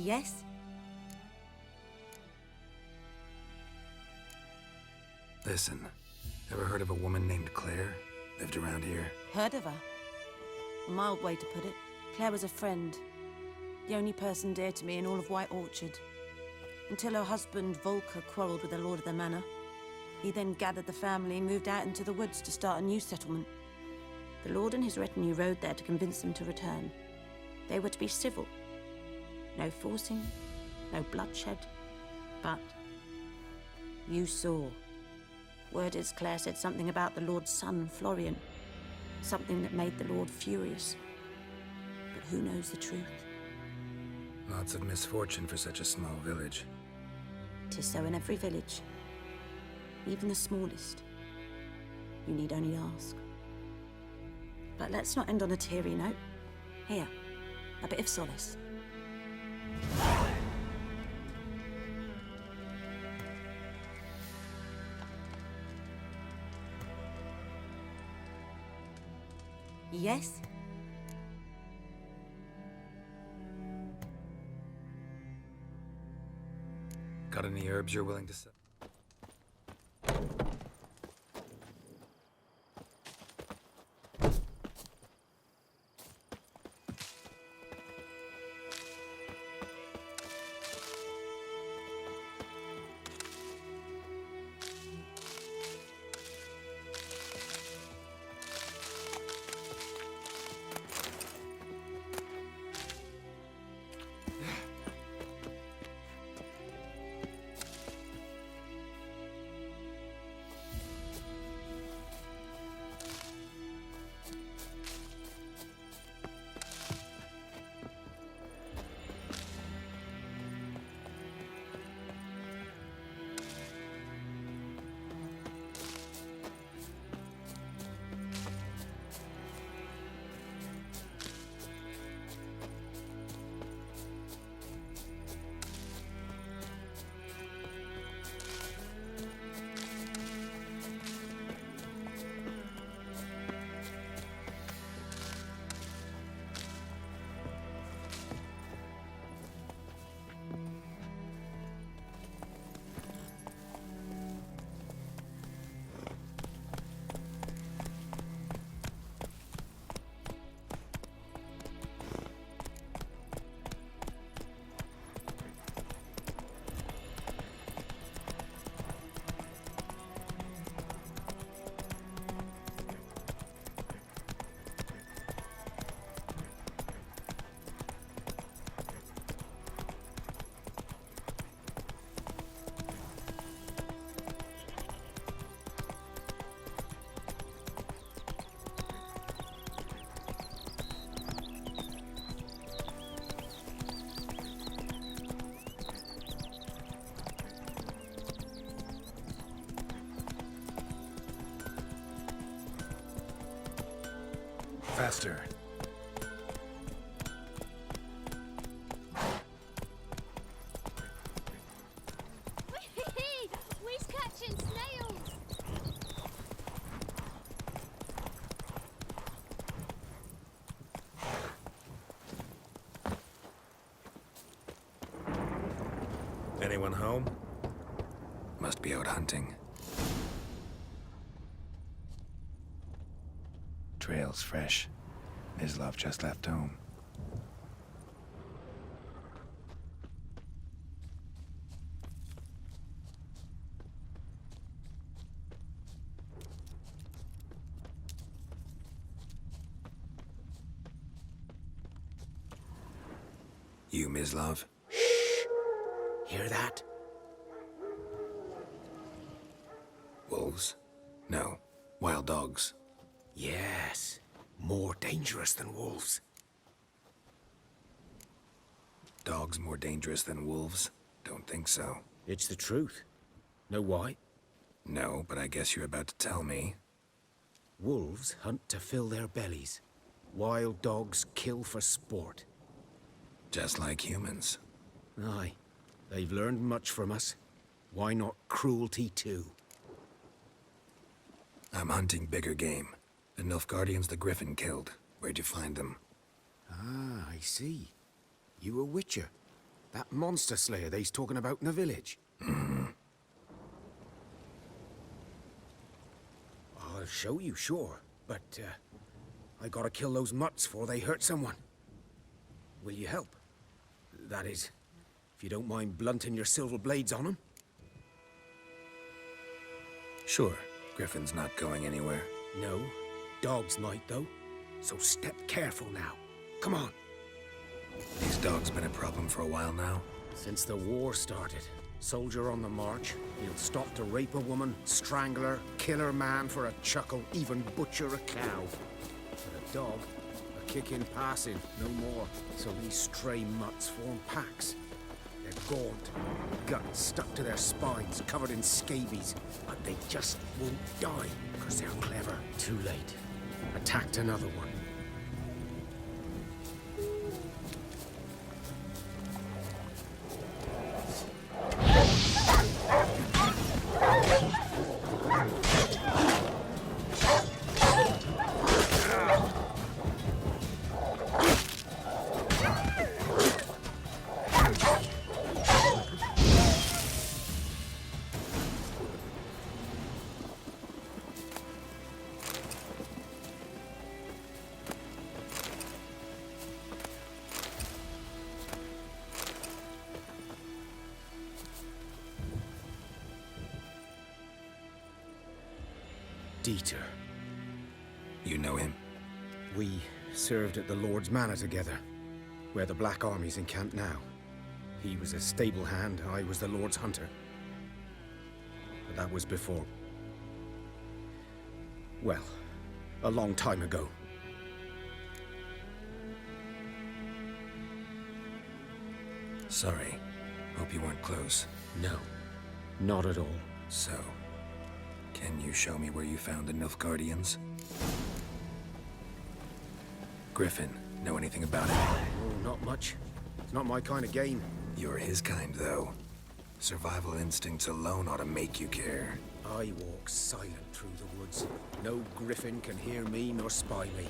Yes? Listen, ever heard of a woman named Claire? Lived around here? Heard of her? A mild way to put it. Claire was a friend. The only person dear to me in all of White Orchard. Until her husband, Volker, quarreled with the lord of the manor. He then gathered the family and moved out into the woods to start a new settlement. The lord and his retinue rode there to convince them to return. They were to be civil. No forcing, no bloodshed. But you saw. Word is Claire said something about the lord's son, Florian. Something that made the lord furious. But who knows the truth? Lots of misfortune for such a small village. 'Tis so in every village. Even the smallest. You need only ask. But let's not end on a teary note. Here, a bit of solace. Yes? Got any herbs you're willing to sell? Faster. We's catching snails. Anyone home? Must be out hunting. Trail's fresh. Mislav just left home. You, Mislav? Hear that? Wolves? No. Wild dogs. Yes. More dangerous than wolves. Dogs more dangerous than wolves? Don't think so. It's the truth. Know why? No, but I guess you're about to tell me. Wolves hunt to fill their bellies. Wild dogs kill for sport. Just like humans. Aye. They've learned much from us. Why not cruelty too? I'm hunting bigger game. The Nilfgaardians the griffin killed. Where'd you find them? Ah, I see. You a witcher. That monster slayer they's talking about in the village. I'll show you, sure. But, I gotta kill those mutts before they hurt someone. Will you help? That is, if you don't mind blunting your silver blades on them. Sure, Griffin's not going anywhere. No, dogs might though. So step careful now. Come on. These dogs been a problem for a while now. Since the war started, soldier on the march, he'll stop to rape a woman, strangle her, kill her man for a chuckle, even butcher a cow. But a dog, a kick in passing, no more. So these stray mutts form packs. They're gaunt, guts stuck to their spines, covered in scabies. But they just won't die, because they're clever. Too late. Attacked another one. Dieter. You know him? We served at the Lord's Manor together, where the Black Army's encamped now. He was a stable hand, I was the Lord's hunter. But that was before... well, a long time ago. Sorry. Hope you weren't close. No, not at all. So, can you show me where you found the Nilfgaardians? Griffin, know anything about it? Oh, not much. It's not my kind of game. You're his kind, though. Survival instincts alone ought to make you care. I walk silent through the woods. No griffin can hear me nor spy me.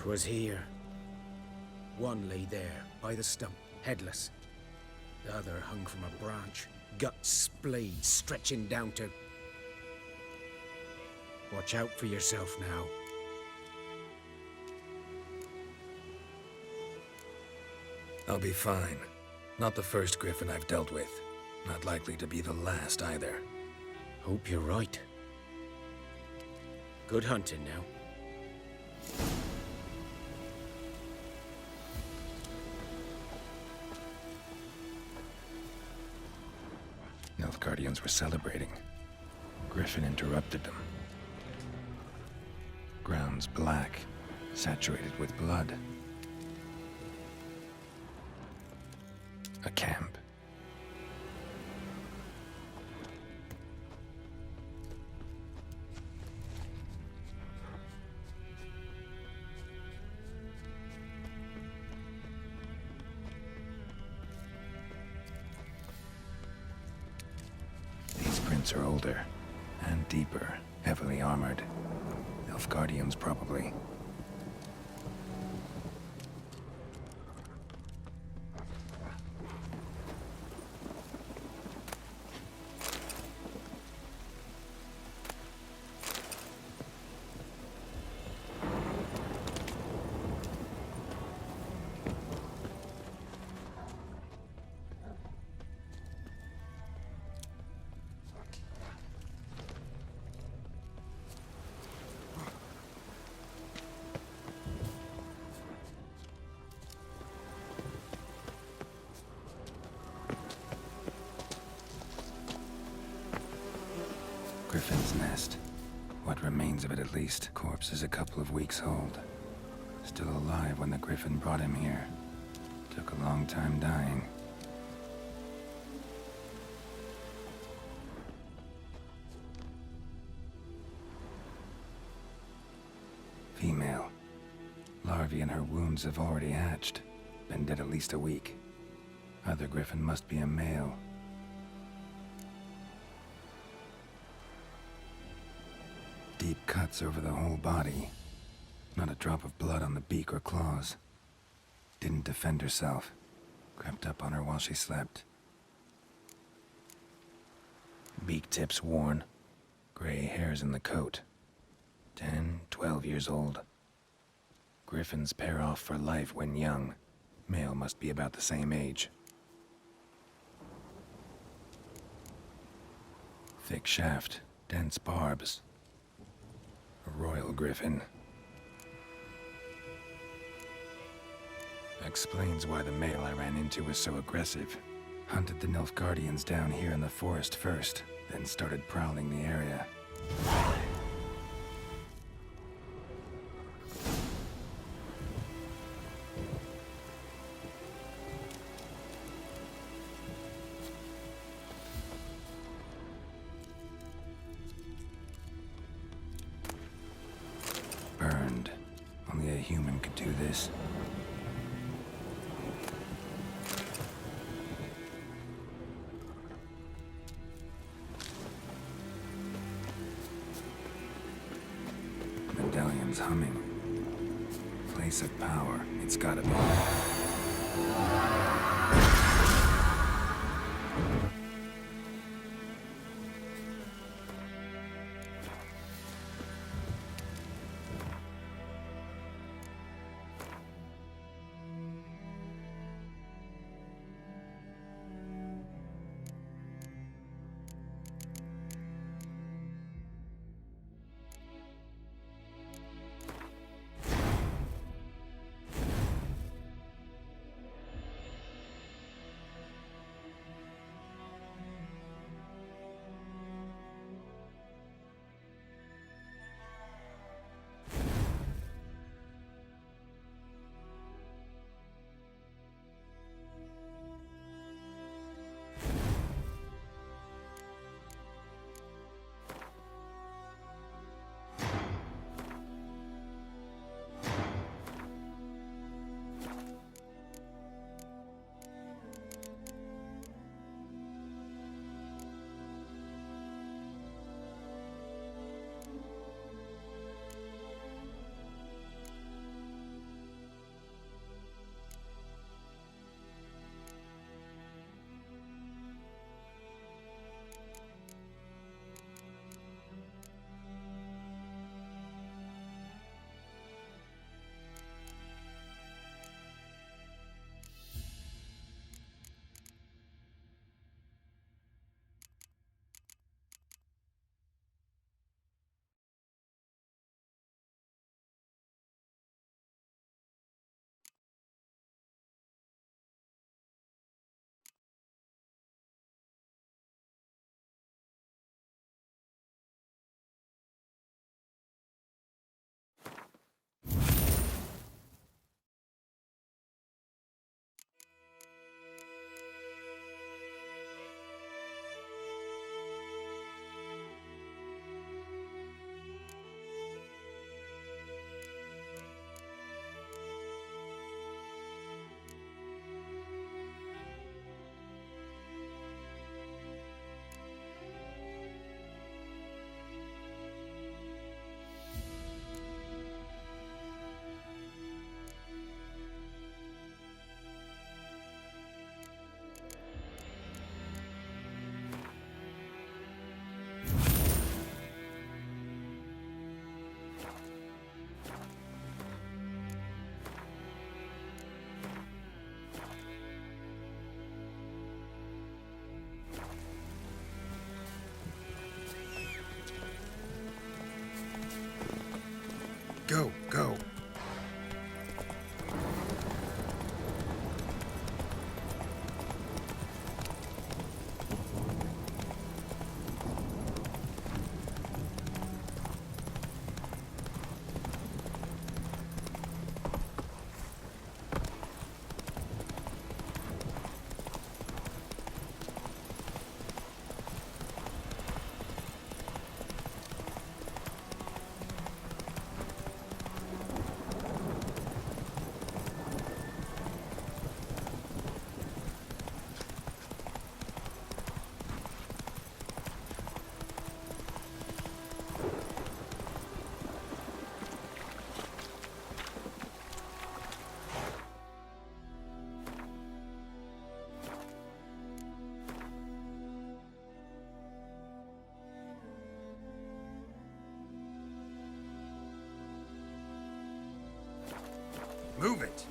Was here. One lay there, by the stump, headless. The other hung from a branch, guts splayed, stretching down to... Watch out for yourself now. I'll be fine. Not the first griffin I've dealt with. Not likely to be the last either. Hope you're right. Good hunting now. Nilfgaardians were celebrating. Griffin interrupted them. Ground's black, saturated with blood. A camp. Are older and deeper, heavily armored. Nilfgaardians, probably. Griffin's nest. What remains of it, at least. Corpse is a couple of weeks old. Still alive when the griffin brought him here. Took a long time dying. Female. Larvae in her wounds have already hatched. Been dead at least a week. Other griffin must be a male. Deep cuts over the whole body. Not a drop of blood on the beak or claws. Didn't defend herself. Crept up on her while she slept. Beak tips worn. Gray hairs in the coat. 10, 12 years old. Griffins pair off for life when young. Male must be about the same age. Thick shaft, dense barbs. A royal griffin. Explains why the male I ran into was so aggressive. Hunted the Nilfgaardians down here in the forest first, then started prowling the area. Burned. Only a human could do this. Medallion's humming. Place of power. It's gotta be. Go, go. Move it!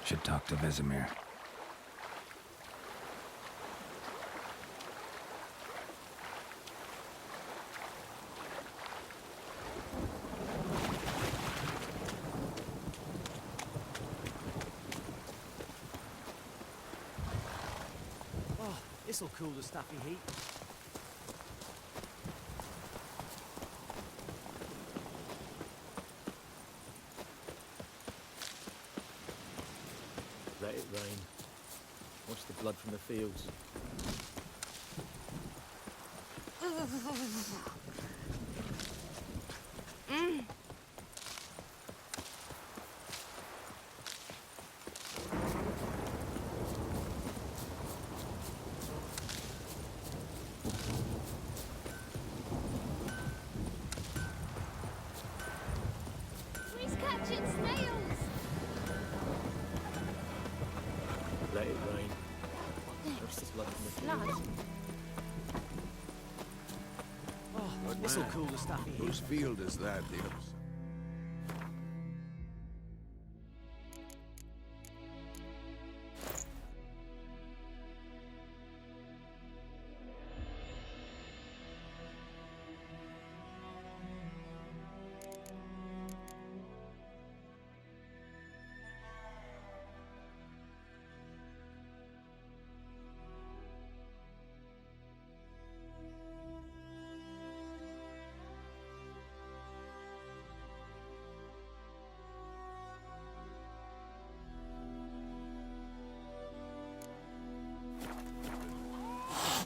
Should talk to Vesemir. Oh, this'll cool the stuffy heat. Let it rain. Watch the blood from the fields. He's catching snails. Let it rain. Watch the blood from the fields. Oh, this'll cool the stuffy heat. Whose field is that, Dios?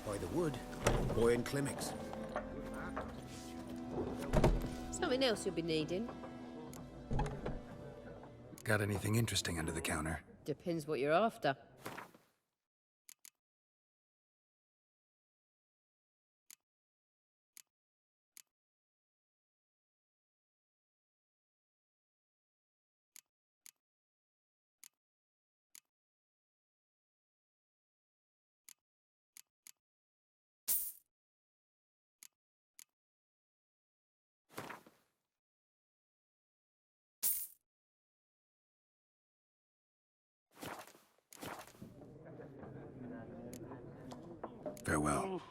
By the wood, boy in clinics. Something else you'll be needing. Got anything interesting under the counter? Depends what you're after. Farewell.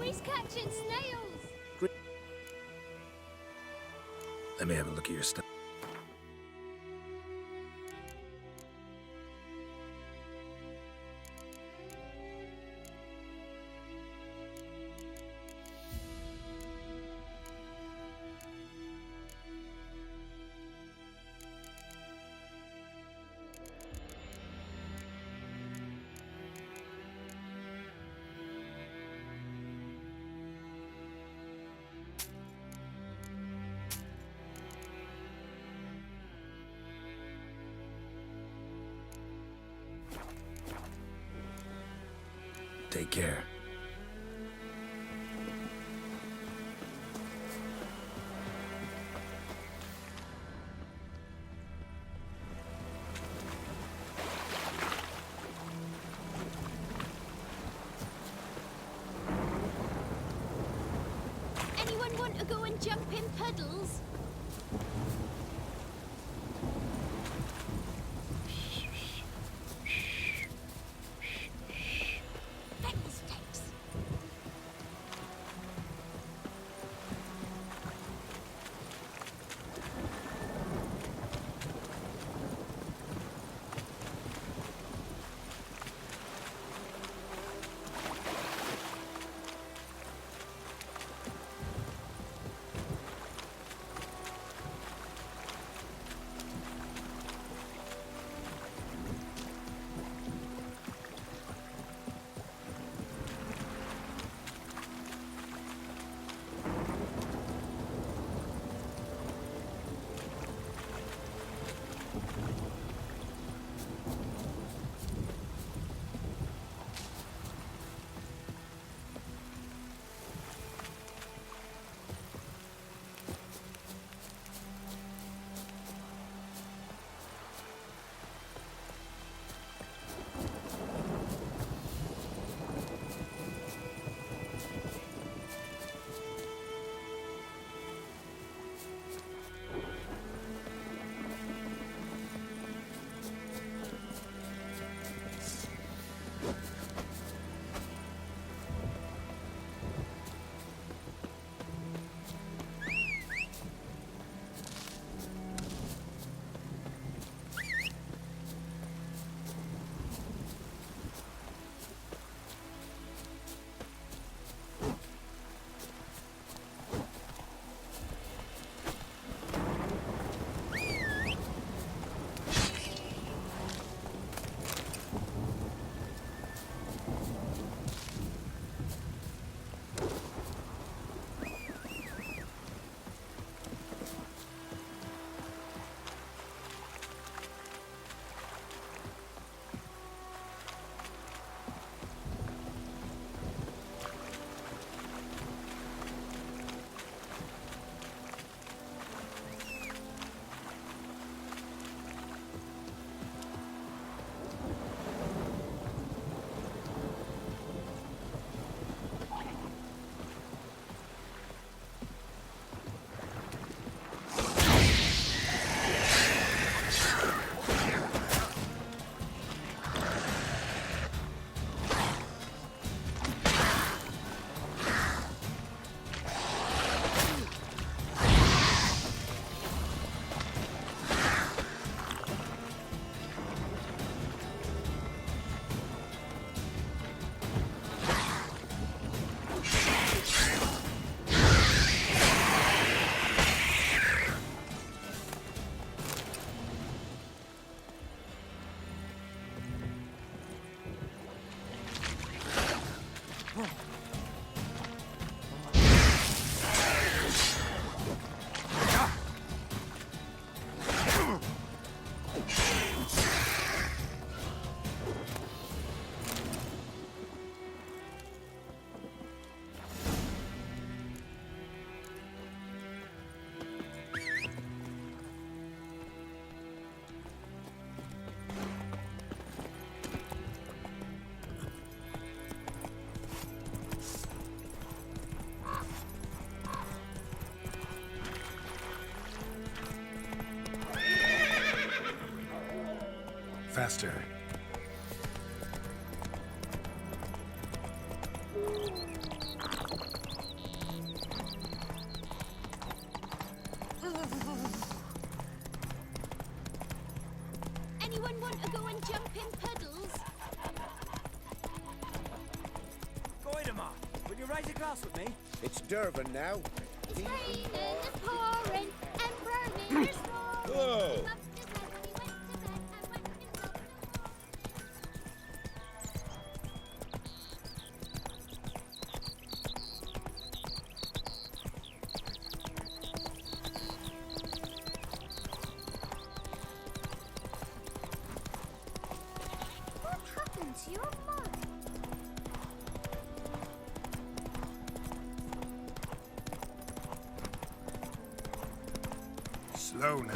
He's catching snails. Let me have a look at your stuff. Take care. Anyone want to go and jump in puddles? Mistakes. Faster. Anyone want to go and jump in puddles? Goidemar, will you raise a glass with me? It's Durban now. It's raining and pouring, Emperor Emhyr's roaring. What happened to your mind? Slow now.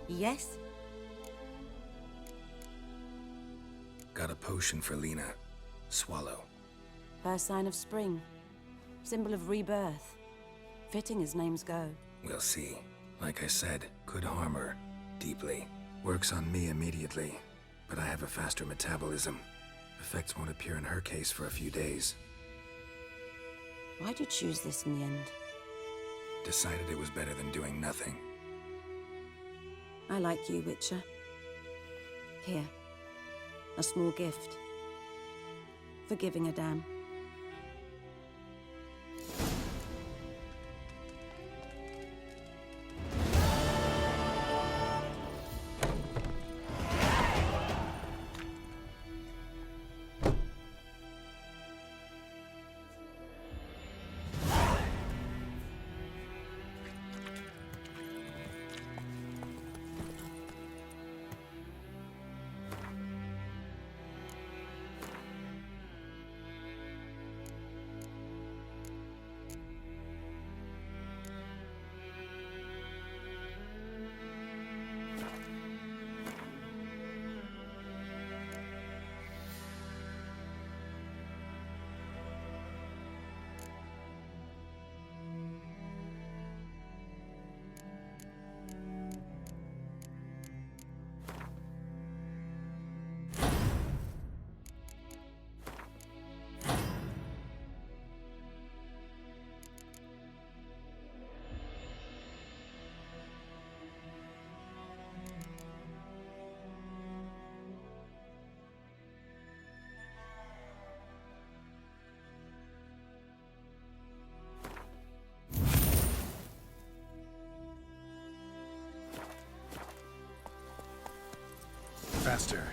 Yes? Got a potion for Lena. Swallow. First sign of spring. Symbol of rebirth. Fitting as names go. We'll see. Like I said, could harm her. Deeply. Works on me immediately. But I have a faster metabolism. Effects won't appear in her case for a few days. Why'd you choose this in the end? Decided it was better than doing nothing. I like you, Witcher. Here. A small gift. For giving a damn. Faster.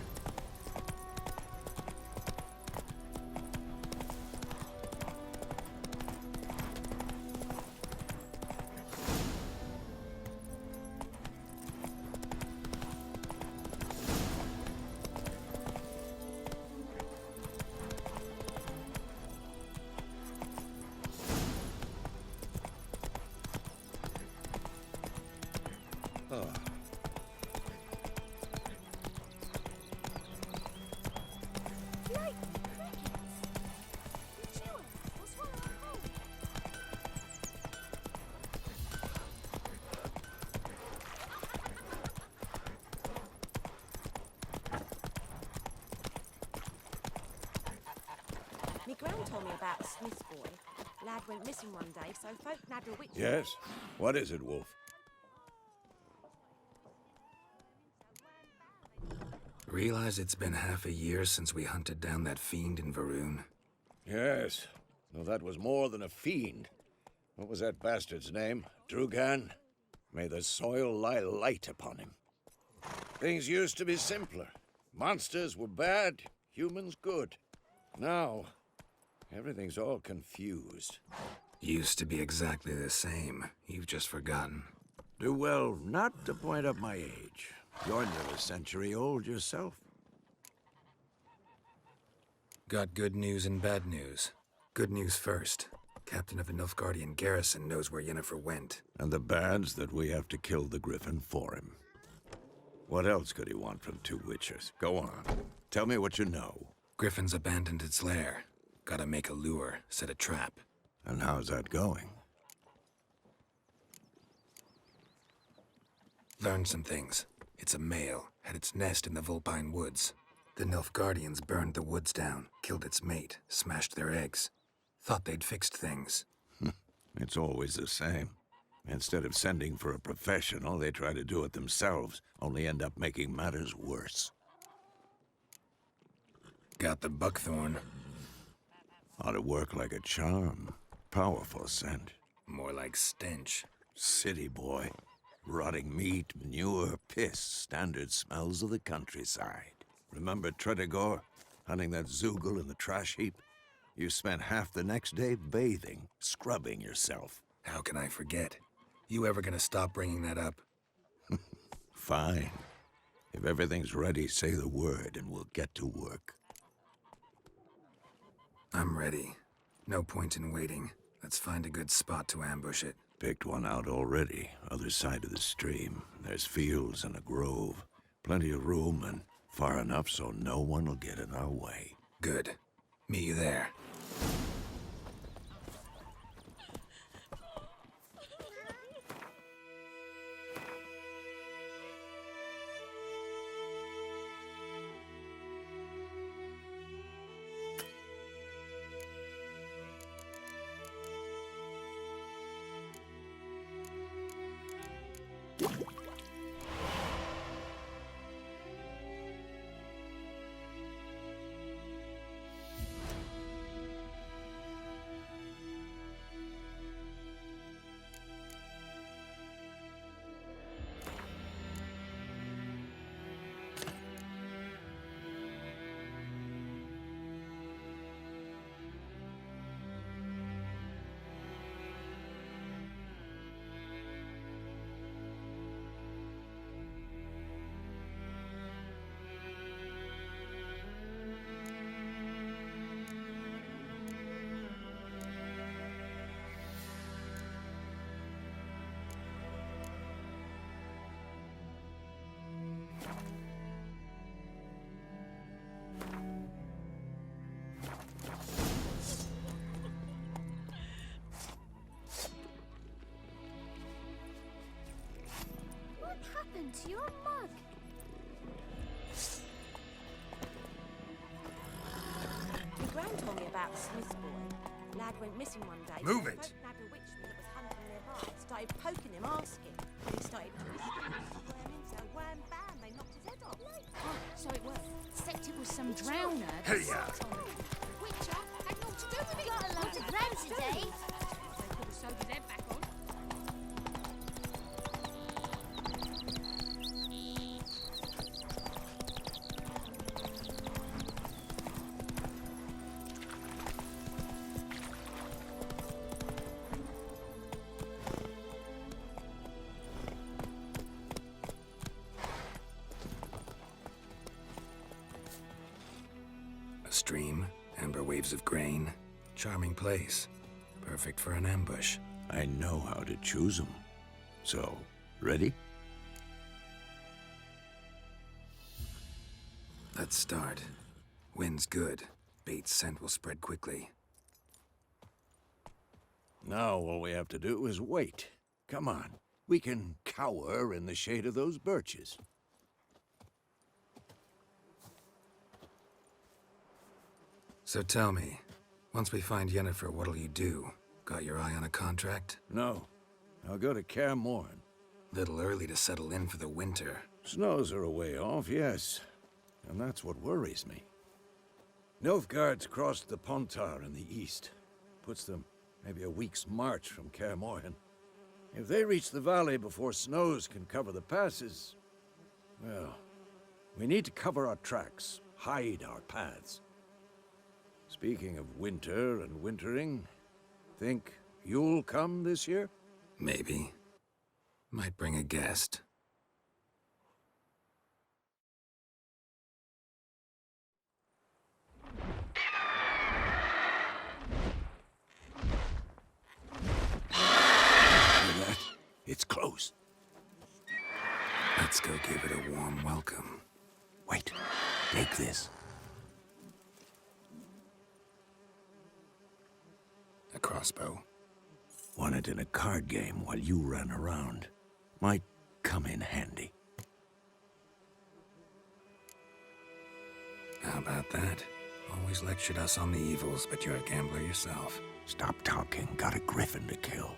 Me gran told me about a Smith's boy. Lad went missing one day, so folk nabbed a witch. Yes? What is it, Wolf? Realize it's been half a year since we hunted down that fiend in Varun? Yes. Well, that was more than a fiend. What was that bastard's name? Drunken? May the soil lie light upon him. Things used to be simpler. Monsters were bad, humans good. Now, everything's all confused. Used to be exactly the same. You've just forgotten. Do well not to point up my age. You're nearly a century old yourself. Got good news and bad news. Good news first. Captain of a Nilfgaardian garrison knows where Yennefer went. And the bad's that we have to kill the griffin for him. What else could he want from two witches? Go on. Tell me what you know. Griffin's abandoned its lair. Gotta make a lure, set a trap. And how's that going? Learned some things. It's a male, had its nest in the Vulpine Woods. The Nilfgaardians burned the woods down, killed its mate, smashed their eggs. Thought they'd fixed things. It's always the same. Instead of sending for a professional, they try to do it themselves, only end up making matters worse. Got the buckthorn. Ought to work like a charm. Powerful scent. More like stench. City boy. Rotting meat, manure, piss, standard smells of the countryside. Remember Tredegor? Hunting that Zoogle in the trash heap? You spent half the next day bathing, scrubbing yourself. How can I forget? You ever gonna stop bringing that up? Fine. If everything's ready, say the word and we'll get to work. I'm ready. No point in waiting. Let's find a good spot to ambush it. Picked one out already, other side of the stream. There's fields and a grove. Plenty of room and far enough so no one will get in our way. Good. Meet you there. What happened to your mug? My gran told me about the Smith's boy. Lad went missing one day. Move The it. folk nabbed a witchman that was hunting nearby. Started poking him, asking. And he started twisting him, squirming, so wham bam, they knocked his head off. Oh, so it was. Except it was some drowner. Hey-ya. Witcher had naught to do with it. Got a lot of ground today. They could have sewed his head back on. A stream, amber waves of grain. Charming place. Perfect for an ambush. I know how to choose them. So, ready? Let's start. Wind's good. Bait's scent will spread quickly. Now all we have to do is wait. Come on. We can cower in the shade of those birches. So tell me, once we find Yennefer, what'll you do? Got your eye on a contract? No. I'll go to Kaer Morhen. Little early to settle in for the winter. Snows are a way off, yes. And that's what worries me. Nilfgaard's crossed the Pontar in the east. Puts them maybe a week's march from Kaer Morhen. If they reach the valley before snows can cover the passes, well, we need to cover our tracks, hide our paths. Speaking of winter and wintering, think you'll come this year? Maybe. Might bring a guest. Hear that? It's close. Let's go give it a warm welcome. Wait, take this. A crossbow. Won it in a card game while you ran around. Might come in handy. How about that? Always lectured us on the evils, but you're a gambler yourself. Stop talking. Got a griffin to kill.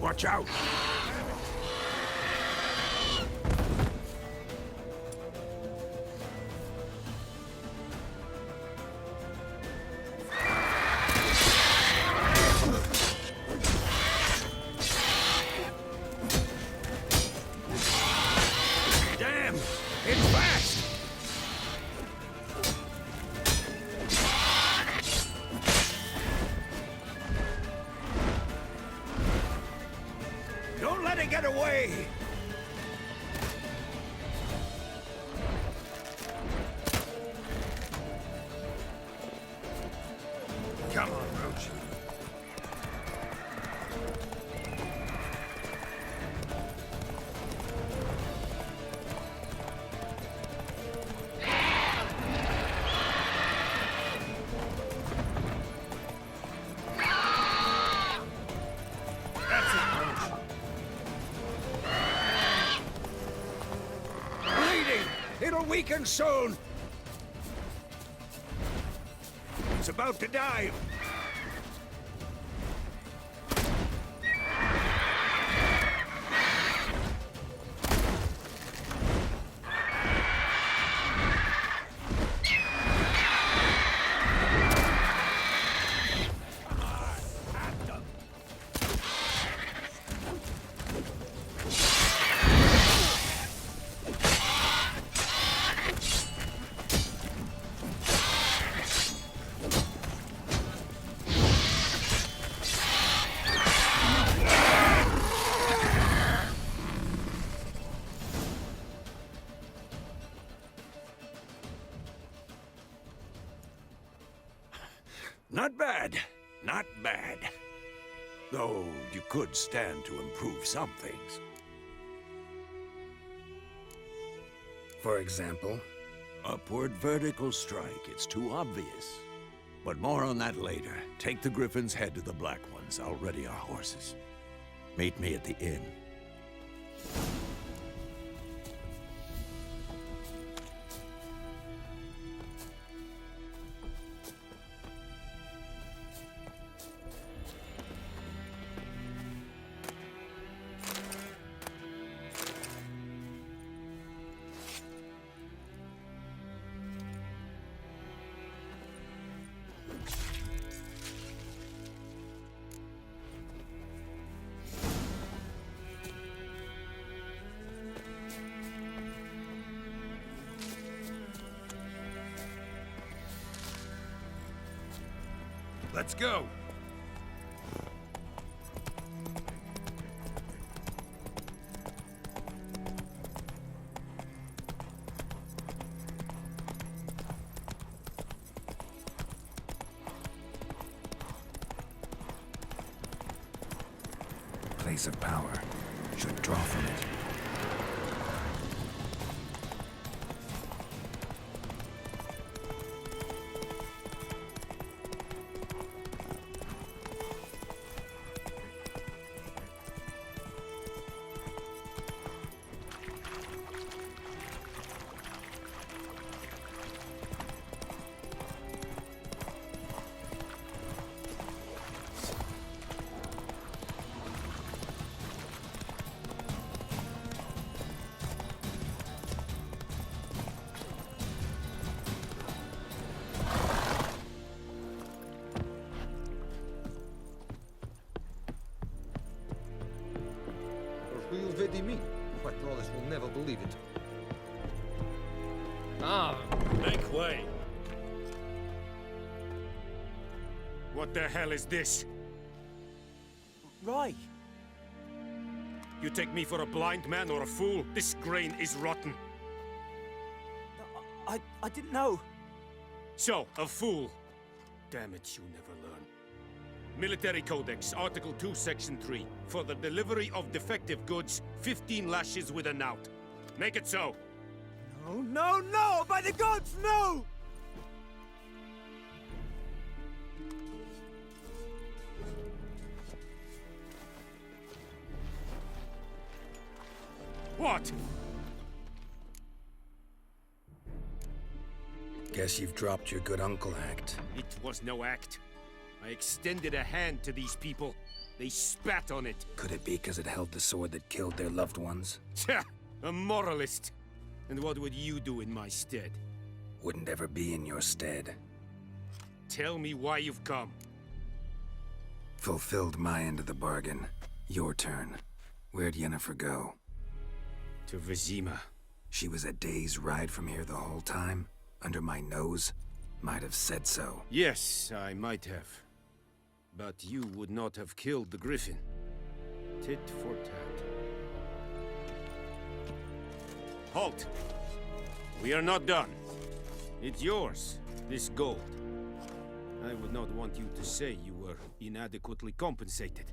Watch out! Damn! It's fast! Don't weaken soon! It's about to die! Not bad. Not bad. Though you could stand to improve some things. For example? Upward vertical strike. It's too obvious. But more on that later. Take the Griffin's head to the Black Ones. I'll ready our horses. Meet me at the inn. Let's go! Place of power. Should draw from it. Real Vesemir. My brothers will never believe it. Ah, make way. What the hell is this? Right. You take me for a blind man or a fool? This grain is rotten. I didn't know. So, a fool. Damn it, you never learn. Military Codex, Article 2, Section 3. For the delivery of defective goods, 15 lashes with a knout. Make it so. No, no, no! By the gods, no! What? Guess you've dropped your good uncle act. It was no act. I extended a hand to these people. They spat on it. Could it be because it held the sword that killed their loved ones? Tja, a moralist. And what would you do in my stead? Wouldn't ever be in your stead. Tell me why you've come. Fulfilled my end of the bargain. Your turn. Where'd Yennefer go? To Vizima. She was a day's ride from here the whole time? Under my nose? Might have said so. Yes, I might have. But you would not have killed the griffin. Tit for tat. Halt! We are not done. It's yours, this gold. I would not want you to say you were inadequately compensated.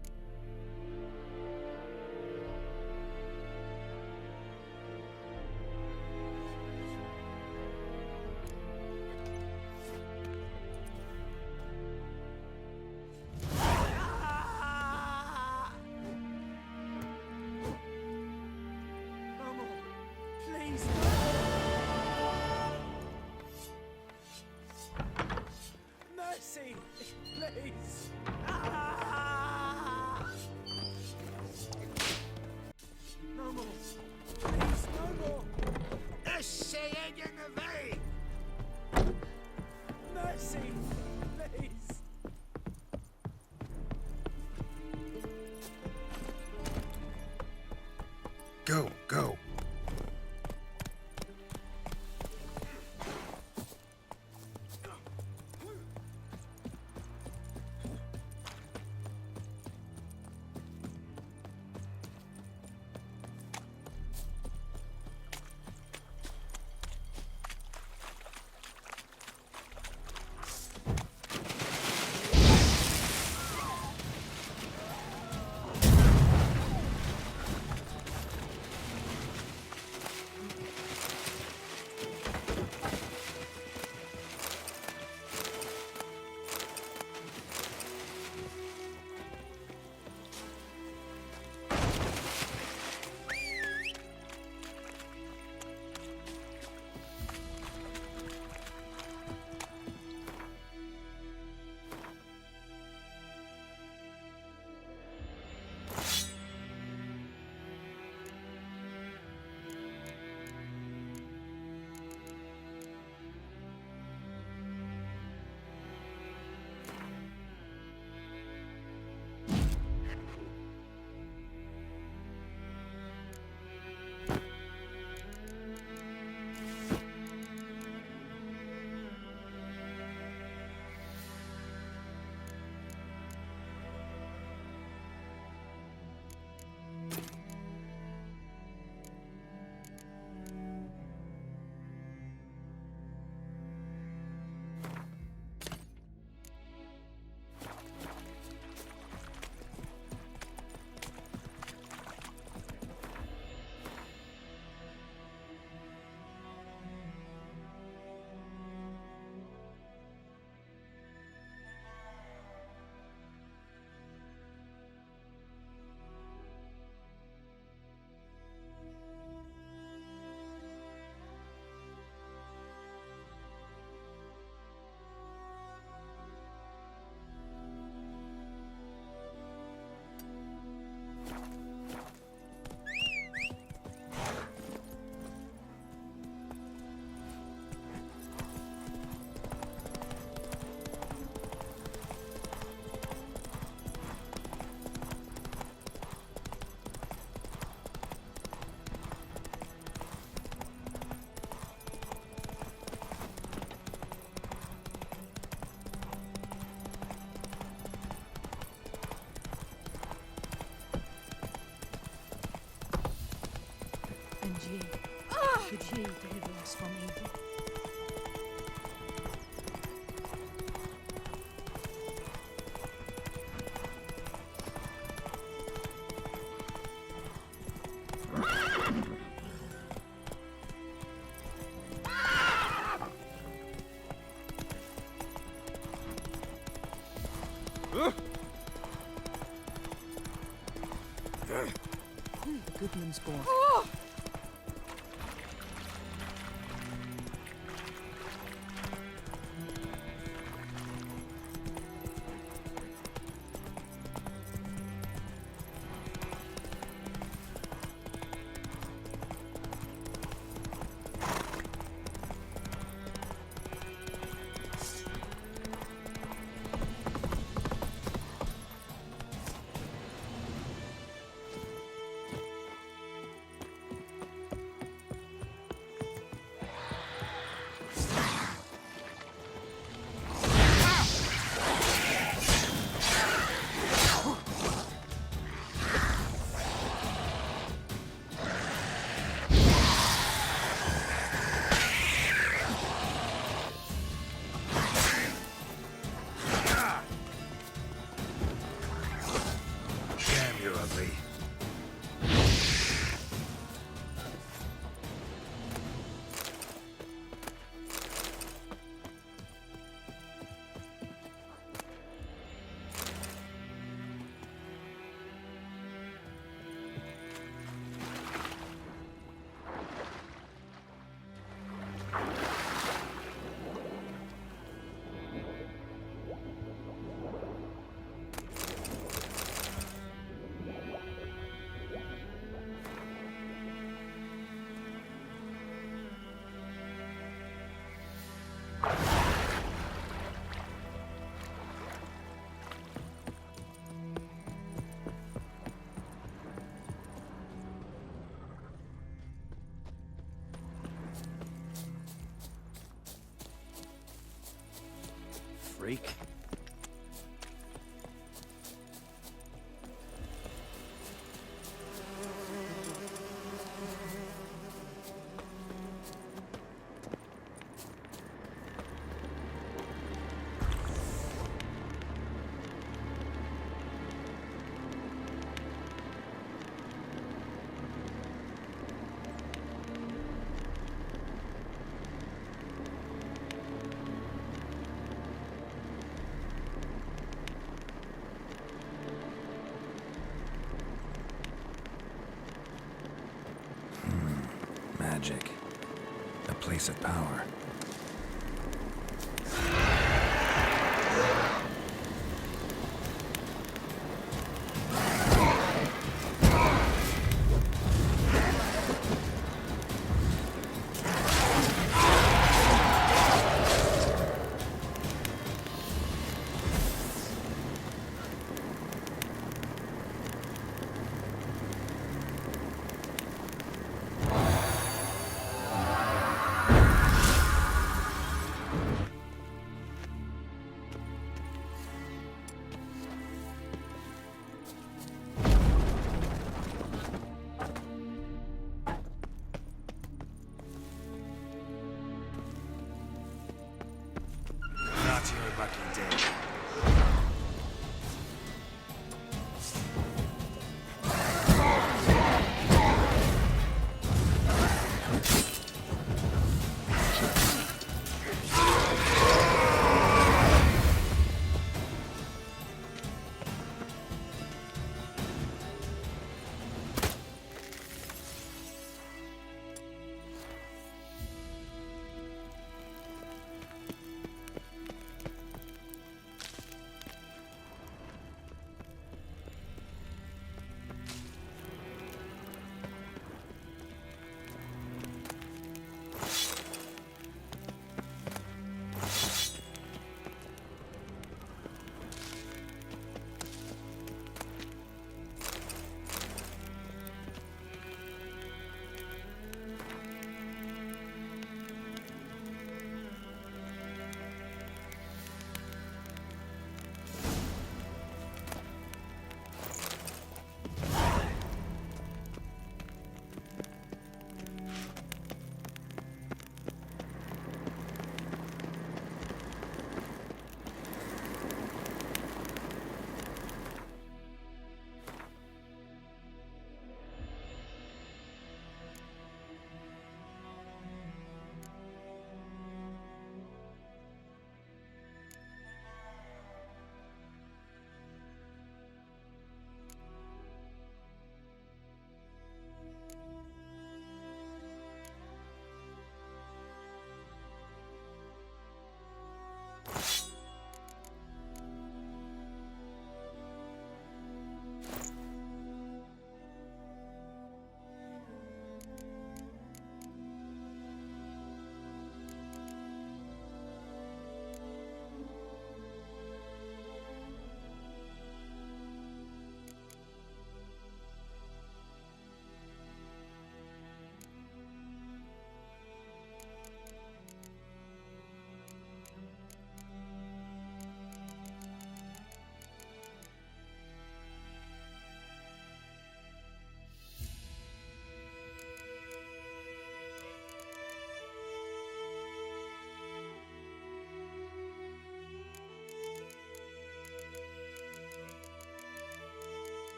Go, go. And you, could you deliver us from evil? The goodman's born. freak. Magic. A place of power. Not your lucky day.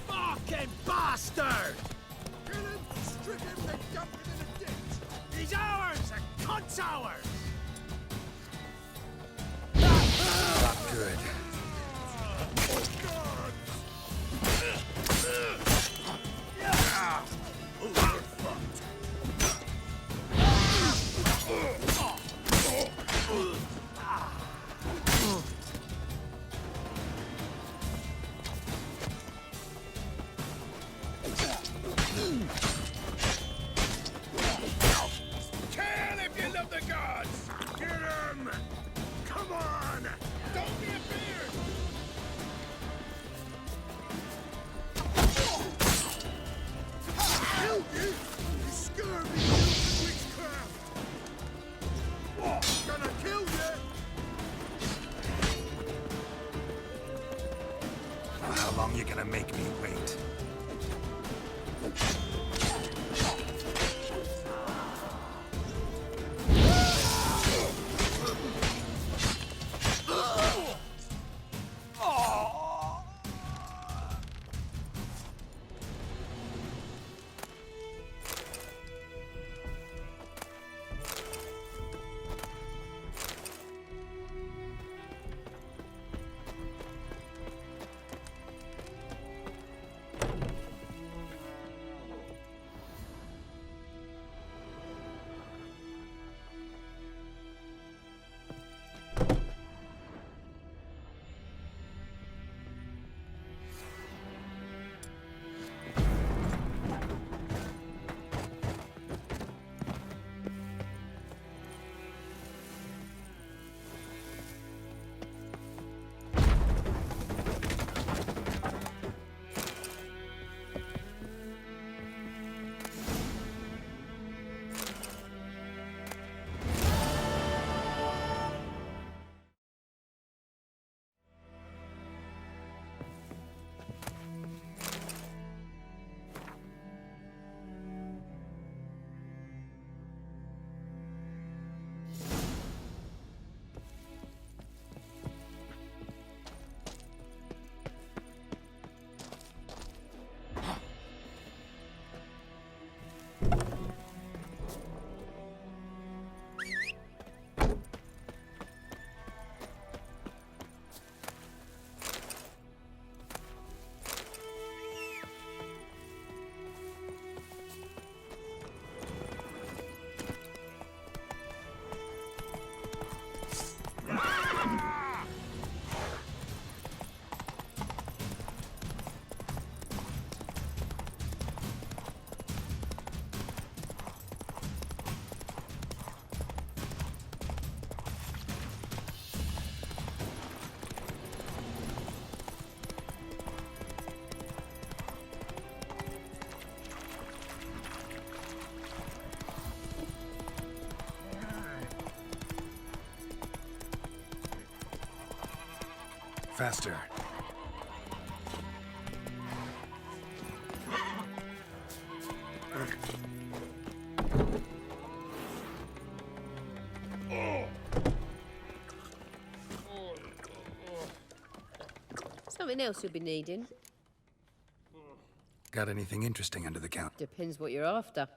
Fucking bastard! Kill him, strip him, and dump him in a ditch! He's ours! A cunt's ours! Not good. gonna make me wait. Faster. Something else you'll be needing. Got anything interesting under the counter? Depends what you're after.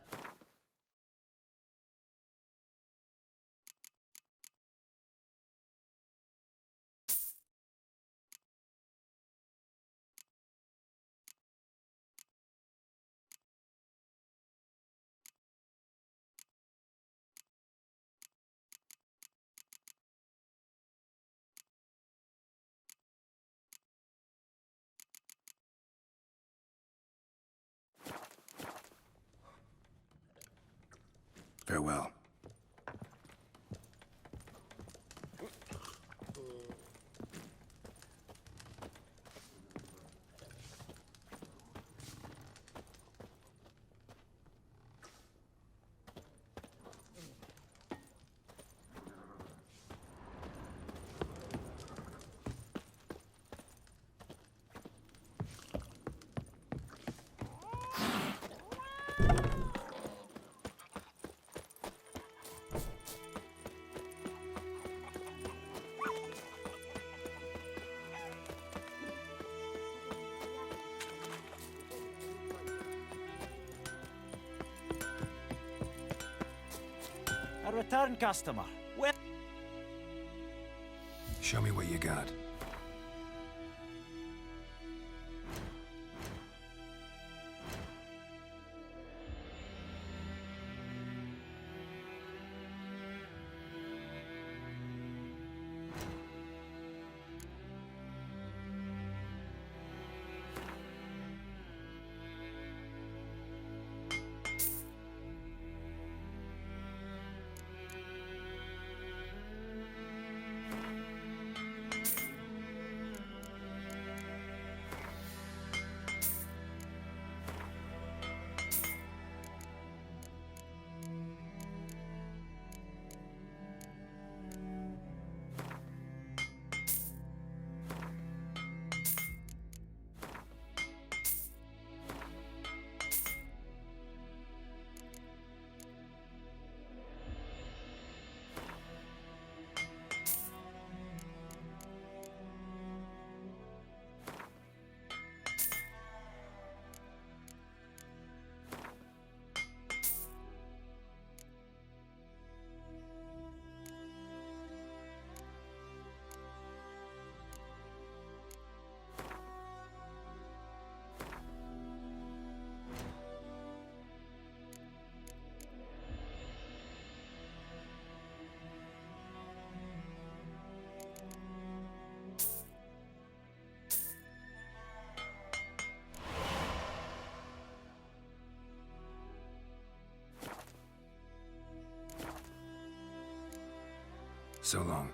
Farewell. A return customer. Well, Show me what you got. So long.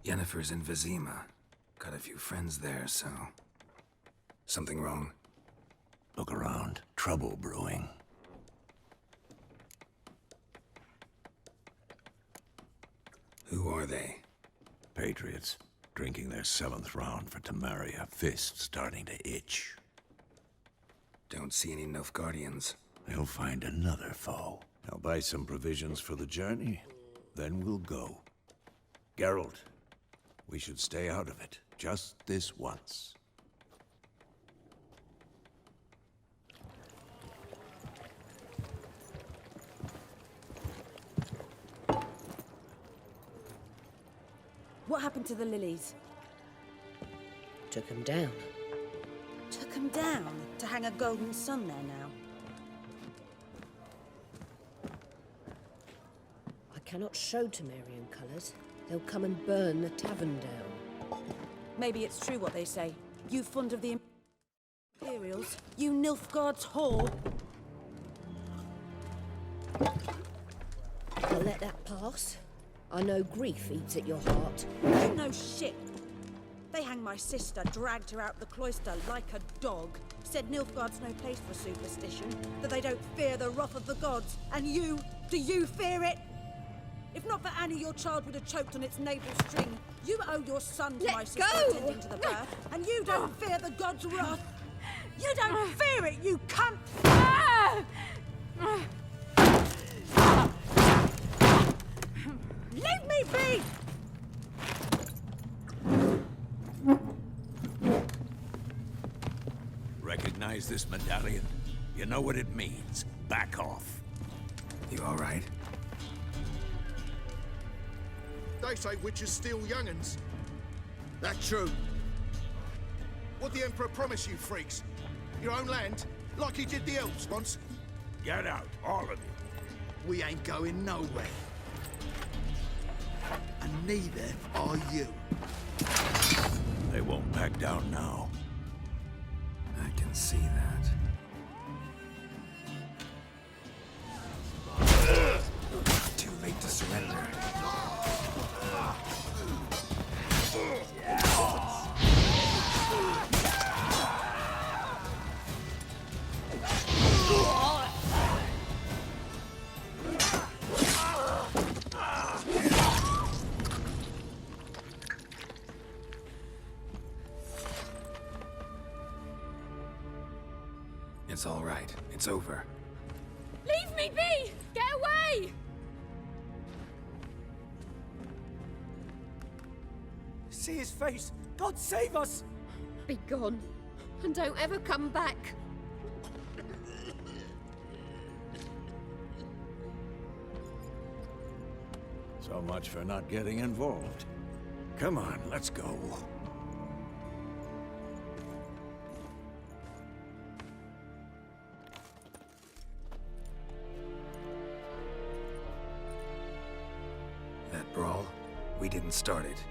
Yennefer's in Vizima. Got a few friends there, so... Something wrong? Look around. Trouble brewing. Who are they? Patriots. Drinking their 7th round for Temeria. Fist starting to itch. Don't see any Nilfgaardians. They'll find another foe. I'll buy some provisions for the journey. Then we'll go. Geralt, we should stay out of it. Just this once. What happened to the lilies? Took him down. Took them down to hang a golden sun there now. I cannot show Temerian colours. They'll come and burn the tavern down. Maybe it's true what they say. You fond of the Imperials? You Nilfgaard's whore? I'll let that pass. I know grief eats at your heart. You know shit. They hanged my sister, dragged her out the cloister like a dog. Said Nilfgaard's no place for superstition, that they don't fear the wrath of the gods. And you, do you fear it? If not for Annie, your child would have choked on its navel string. You owe your son to my sister attending to the birth, and you don't fear the gods' wrath. You don't fear it, you cunt! Leave me be! Recognize this medallion? You know what it means. Back off. You all right? They say witches steal young'uns. That true. What'd the Emperor promise you, freaks? Your own land? Like he did the elves once? Get out, all of you. We ain't going nowhere. And neither are you. They won't back down now. I can see that. Too late to surrender. It's all right. It's over. Leave me be! Get away! See his face! God save us! Be gone, and don't ever come back. So much for not getting involved. Come on, let's go. That brawl, we didn't start it.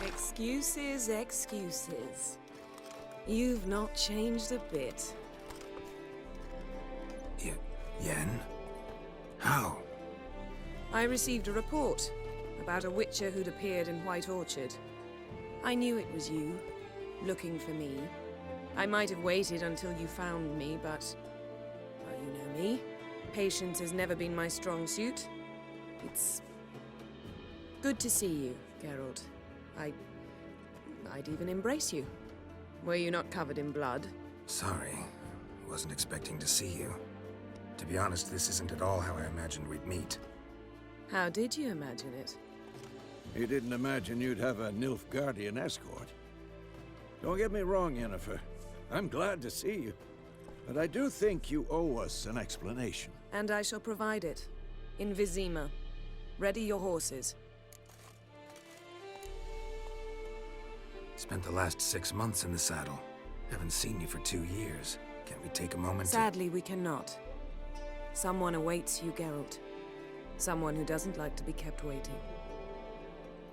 It Excuses, excuses. You've not changed a bit. Yen? How? I received a report about a witcher who'd appeared in White Orchard. I knew it was you, looking for me. I might have waited until you found me, but... well, you know me. Patience has never been my strong suit. It's... good to see you, Geralt. I'd even embrace you. Were you not covered in blood? Sorry. Wasn't expecting to see you. To be honest, this isn't at all how I imagined we'd meet. How did you imagine it? You didn't imagine you'd have a Nilfgaardian escort. Don't get me wrong, Yennefer. I'm glad to see you. But I do think you owe us an explanation. And I shall provide it. In Vizima. Ready your horses. Spent the last 6 months in the saddle. Haven't seen you for 2 years. Can't we take a moment to... Sadly, we cannot. Someone awaits you, Geralt. Someone who doesn't like to be kept waiting.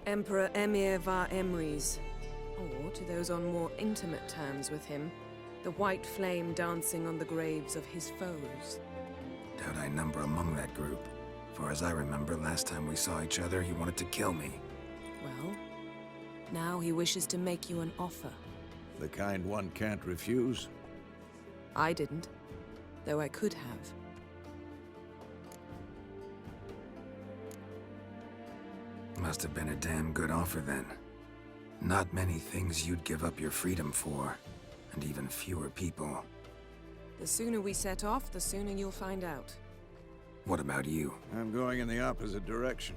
Emperor Emhyr war-ravaged. Or, to those on more intimate terms with him, the white flame dancing on the graves of his foes. Doubt I number among that group. Far as I remember, last time we saw each other, he wanted to kill me. Well, now he wishes to make you an offer. The kind one can't refuse? I didn't, though I could have. Must have been a damn good offer then. Not many things you'd give up your freedom for, and even fewer people. The sooner we set off, the sooner you'll find out. What about you? I'm going in the opposite direction.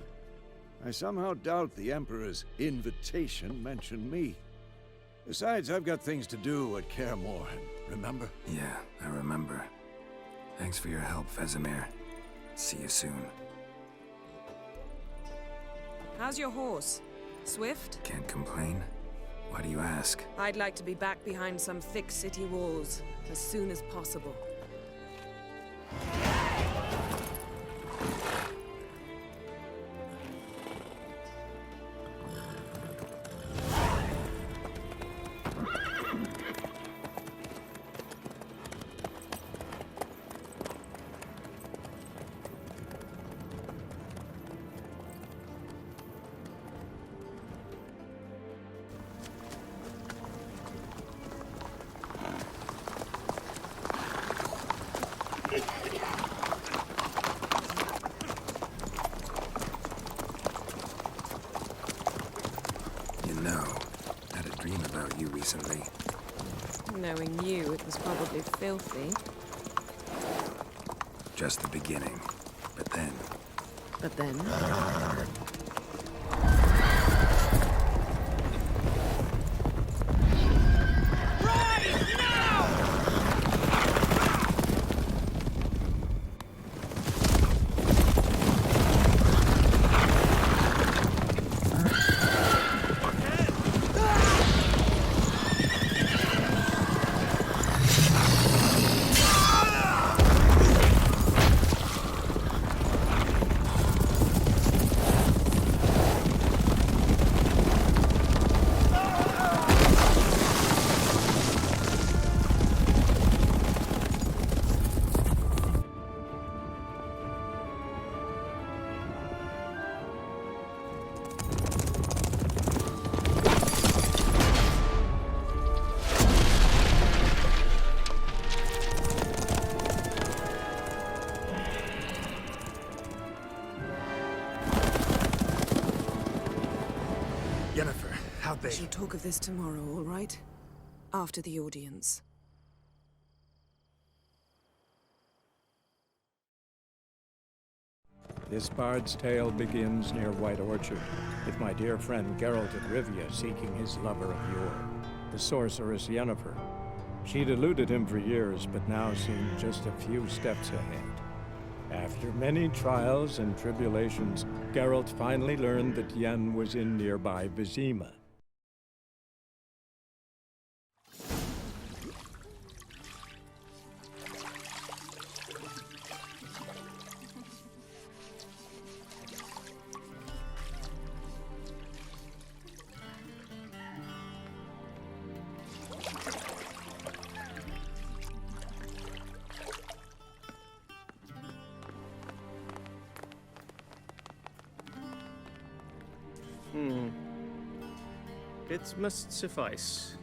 I somehow doubt the Emperor's invitation mentioned me. Besides, I've got things to do at Kaer Morhen, remember? Yeah, I remember. Thanks for your help, Vesemir. See you soon. How's your horse? Swift? Can't complain. Why do you ask? I'd like to be back behind some thick city walls as soon as possible. Recently. Knowing you, it was probably filthy. Just the beginning. But then... But then? Yennefer, how'd they... We'll talk of this tomorrow, all right? After the audience. This bard's tale begins near White Orchard, with my dear friend Geralt of Rivia seeking his lover of yore, the sorceress Yennefer. She'd eluded him for years, but now seemed just a few steps ahead. After many trials and tribulations, Geralt finally learned that Yen was in nearby Vizima. It must suffice.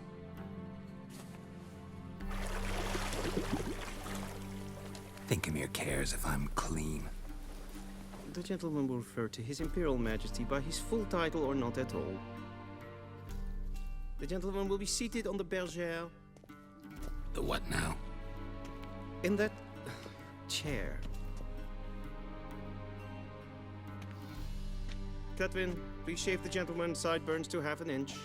Think Emhyr cares if I'm clean. The gentleman will refer to His Imperial Majesty by his full title or not at all. The gentleman will be seated on the bergère. The what now? In that chair. Catwin, please shave the gentleman's sideburns to half an inch.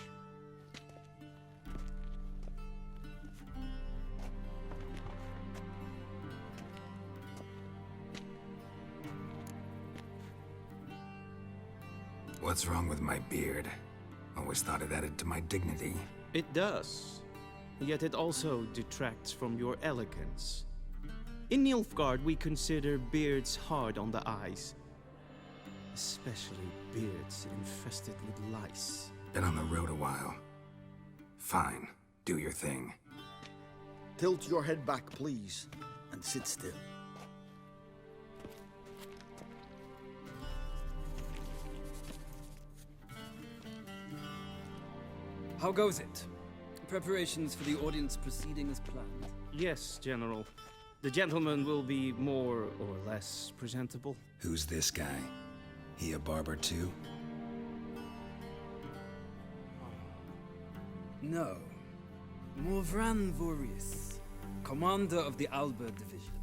What's wrong with my beard? Always thought it added to my dignity. It does. Yet it also detracts from your elegance. In Nilfgaard, we consider beards hard on the eyes. Especially beards infested with lice. Been on the road a while. Fine, do your thing. Tilt your head back, please, and sit still. How goes it? Preparations for the audience proceeding as planned? Yes, General. The gentleman will be more or less presentable. Who's this guy? He a barber too? No. Morvran Vorius, commander of the Alba division.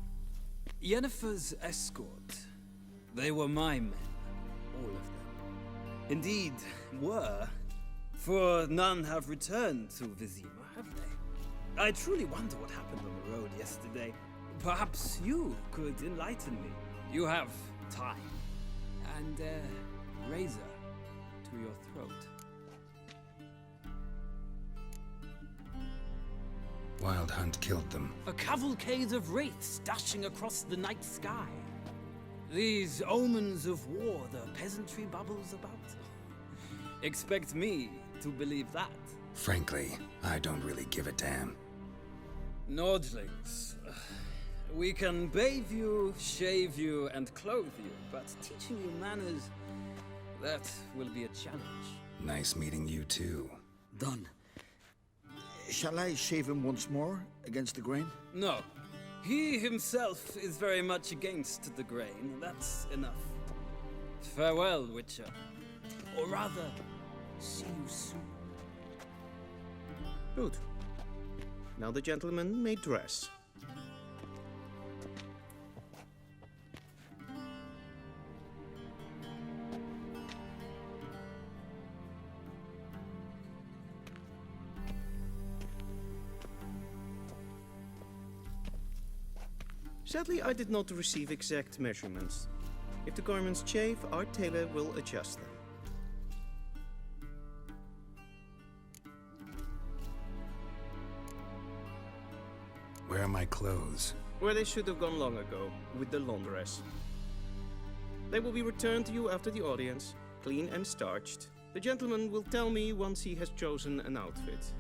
Yennefer's escort. They were my men, all of them. Indeed, were. For none have returned to Vizima, have they? I truly wonder what happened on the road yesterday. Perhaps you could enlighten me. You have time. And a razor to your throat. Wild hunt killed them. A cavalcade of wraiths dashing across the night sky. These omens of war the peasantry bubbles about. Expect me to believe that. Frankly, I don't really give a damn. Nordlings. We can bathe you, shave you, and clothe you, but teaching you manners, that will be a challenge. Nice meeting you too. Done. Shall I shave him once more, against the grain? No. He himself is very much against the grain. That's enough. Farewell, Witcher. Or rather, see you soon. Good. Now the gentleman may dress. Sadly, I did not receive exact measurements. If the garments chafe, our tailor will adjust them. Where are my clothes? Where they should have gone long ago, with the laundress. They will be returned to you after the audience, clean and starched. The gentleman will tell me once he has chosen an outfit.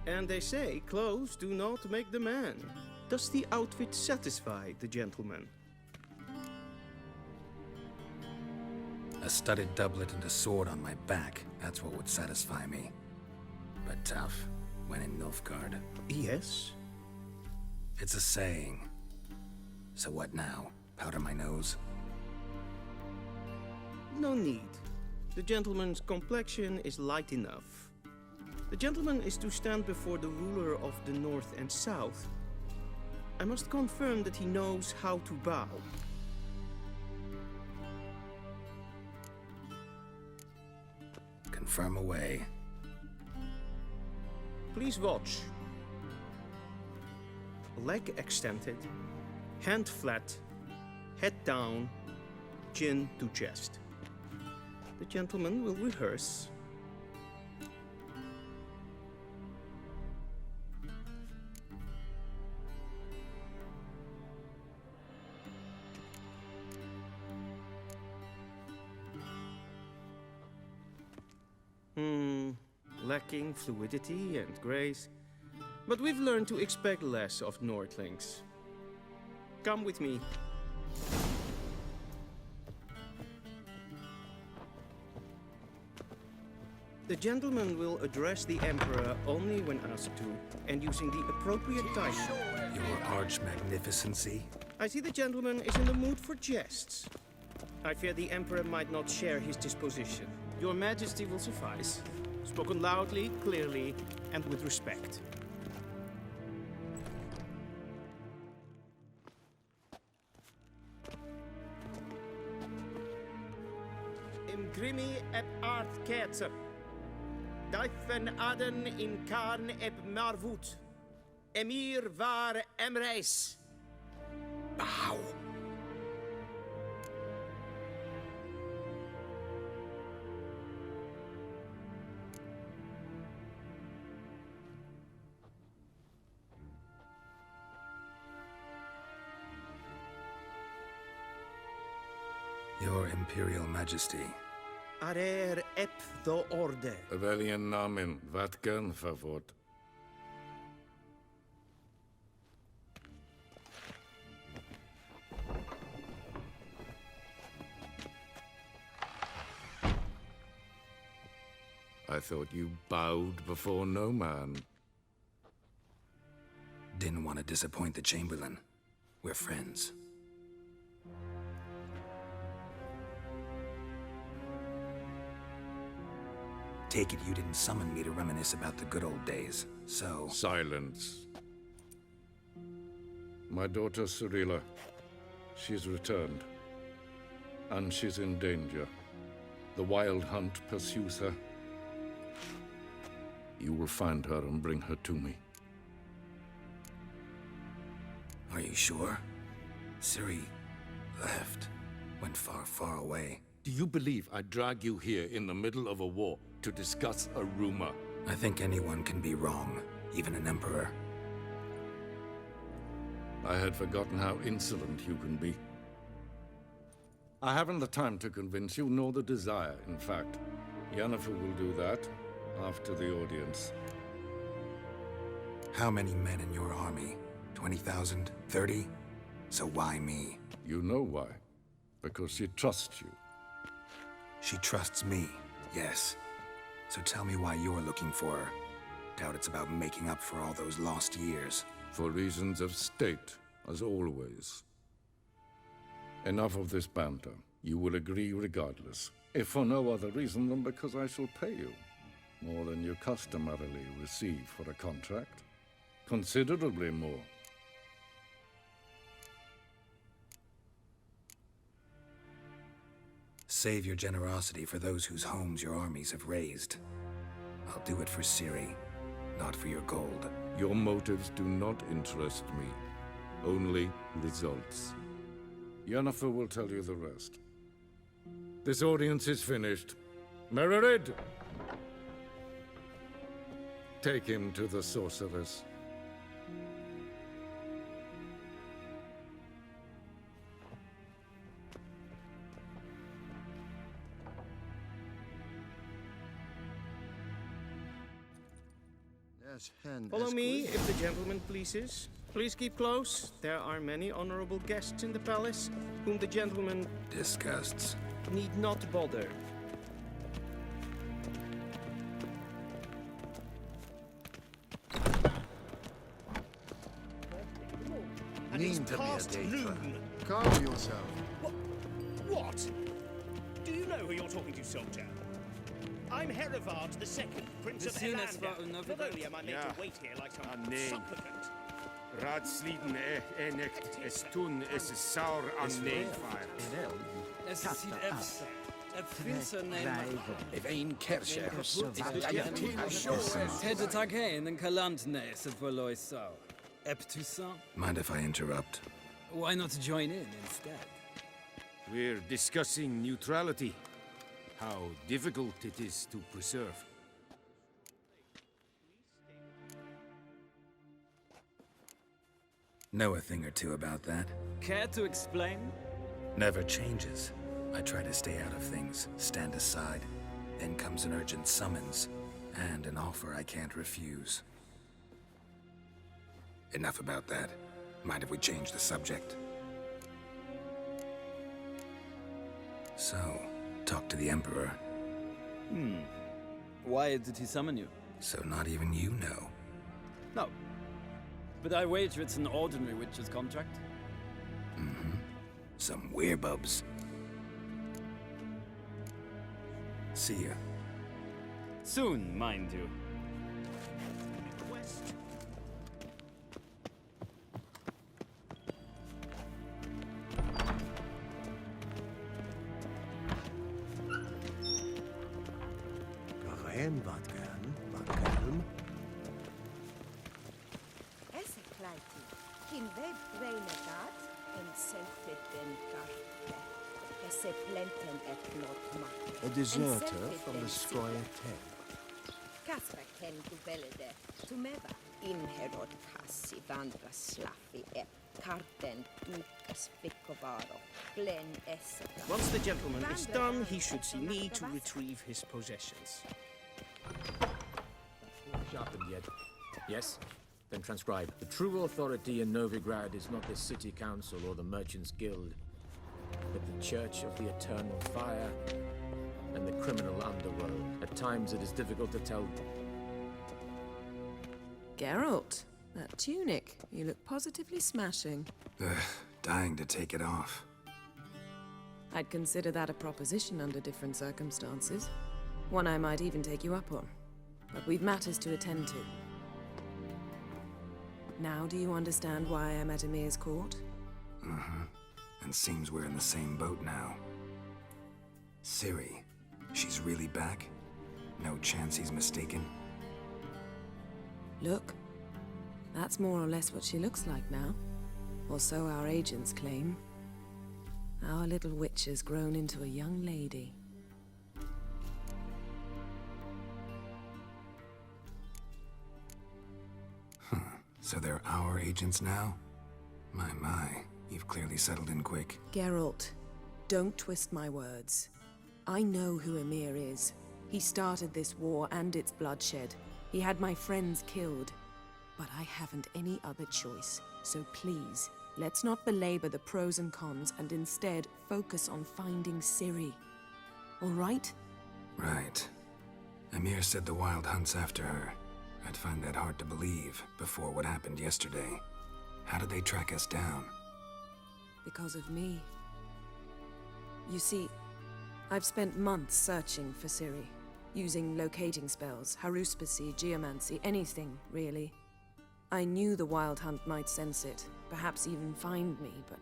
And they say clothes do not make the man. Does the outfit satisfy the gentleman? A studded doublet and a sword on my back. That's what would satisfy me. But tough, when in Nilfgaard. Yes. It's a saying. So what now? Powder my nose? No need. The gentleman's complexion is light enough. The gentleman is to stand before the ruler of the North and South. I must confirm that he knows how to bow. Confirm away. Please watch. Leg extended, hand flat, head down, chin to chest. The gentleman will rehearse. Lacking fluidity and grace. But we've learned to expect less of Nordlings. Come with me. The gentleman will address the Emperor only when asked to, and using the appropriate time. Your arch-magnificency? I see the gentleman is in the mood for jests. I fear the Emperor might not share his disposition. Your Majesty will suffice. Spoken loudly, clearly, and with respect. Im grimi eb art ketzer. Dijfen aden in karn eb marvoet. Emhyr war-ravaged. Bow. Your Imperial Majesty. Arer ep the orde. Velen namen, vatken favort. I thought you bowed before no man. Didn't want to disappoint the Chamberlain. We're friends. Take it you didn't summon me to reminisce about the good old days, so... Silence. My daughter Ciri, she's returned. And she's in danger. The Wild Hunt pursues her. You will find her and bring her to me. Are you sure? Ciri left. Went far, far away. Do you believe I'd drag you here in the middle of a war to discuss a rumor? I think anyone can be wrong, even an emperor. I had forgotten how insolent you can be. I haven't the time to convince you, nor the desire, in fact. Yennefer will do that after the audience. How many men in your army? 20,000? 30? So why me? You know why. Because she trusts you. She trusts me, yes. So tell me why you're looking for her. Doubt it's about making up for all those lost years. For reasons of state, as always. Enough of this banter. You will agree regardless. If for no other reason than because I shall pay you. More than you customarily receive for a contract. Considerably more. Save your generosity for those whose homes your armies have razed. I'll do it for Ciri, not for your gold. Your motives do not interest me. Only results. Yennefer will tell you the rest. This audience is finished. Mererid! Take him to the sorceress. Follow me, if the gentleman pleases. Please keep close. There are many honorable guests in the palace, whom the gentleman... disgusts. ...need not bother. And it's past noon. Calm yourself. What? Do you know who you're talking to, soldier? I'm Herivard II, Prince of Helanda. Not only am I made to wait here like some supplicant. Raadsliden enecht es tun es saur an neefire. Evain Kersher. Ted Taghain and Kalantne, said Voloisau. Eptusan? Mind if I interrupt? Why not join in instead? We're discussing neutrality. How difficult it is to preserve. Know a thing or two about that? Care to explain? Never changes. I try to stay out of things, stand aside. Then comes an urgent summons, and an offer I can't refuse. Enough about that. Mind if we change the subject? So, talk to the Emperor. Why did he summon you? So not even you know. No. But I wager it's an ordinary witch's contract. Some werebubs. See ya. Soon, mind you. A deserter from the Skellige Once the gentleman is done, he should see me to retrieve his possessions. Sharpened yet? Yes? Then transcribe. The true authority in Novigrad is not the city council or the merchants' guild, but the Church of the Eternal Fire and the criminal underworld. At times it is difficult to tell. Geralt, that tunic. You look positively smashing. Dying to take it off. I'd consider that a proposition under different circumstances. One I might even take you up on. But we've matters to attend to. Now do you understand why I'm at Emhyr's court? And seems we're in the same boat now. Ciri, she's really back? No chance he's mistaken? Look, that's more or less what she looks like now. Or so our agents claim. Our little witch has grown into a young lady. So they're our agents now? My, you've clearly settled in quick. Geralt, don't twist my words. I know who Emhyr is. He started this war and its bloodshed. He had my friends killed. But I haven't any other choice. So please, let's not belabor the pros and cons and instead focus on finding Ciri. All right? Right. Emhyr said the Wild hunt's after her. I'd find that hard to believe before what happened yesterday. How did they track us down? Because of me. You see, I've spent months searching for Ciri, using locating spells, haruspicy, geomancy, anything, really. I knew the Wild Hunt might sense it, perhaps even find me, but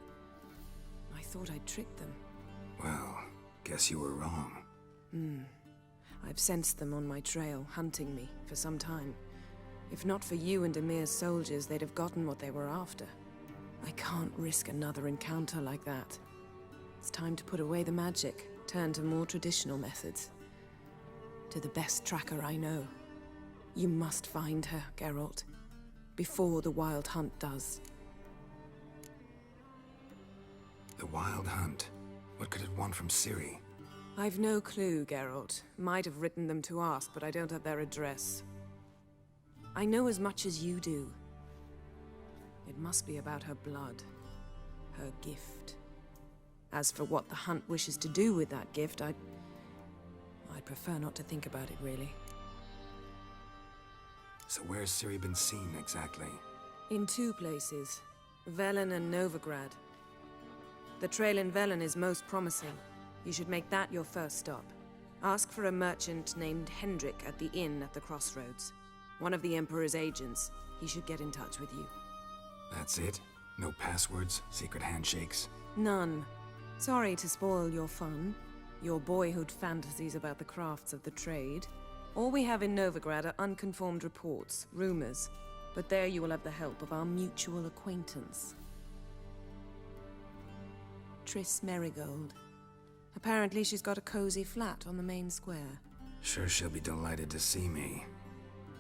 I thought I'd tricked them. Well, guess you were wrong. I've sensed them on my trail, hunting me, for some time. If not for you and Emhyr's soldiers, they'd have gotten what they were after. I can't risk another encounter like that. It's time to put away the magic, turn to more traditional methods. To the best tracker I know. You must find her, Geralt. Before the Wild Hunt does. The Wild Hunt? What could it want from Ciri? I've no clue, Geralt. Might have written them to ask, but I don't have their address. I know as much as you do. It must be about her blood. Her gift. As for what the Hunt wishes to do with that gift, I'd prefer not to think about it, really. So where's Ciri been seen, exactly? In two places. Velen and Novigrad. The trail in Velen is most promising. You should make that your first stop. Ask for a merchant named Hendrik at the inn at the crossroads. One of the Emperor's agents. He should get in touch with you. That's it? No passwords, secret handshakes? None. Sorry to spoil your fun. your boyhood fantasies about the crafts of the trade. All we have in Novigrad are unconfirmed reports, rumors. But there you will have the help of our mutual acquaintance. Triss Merigold. Apparently she's got a cozy flat on the main square. Sure she'll be delighted to see me.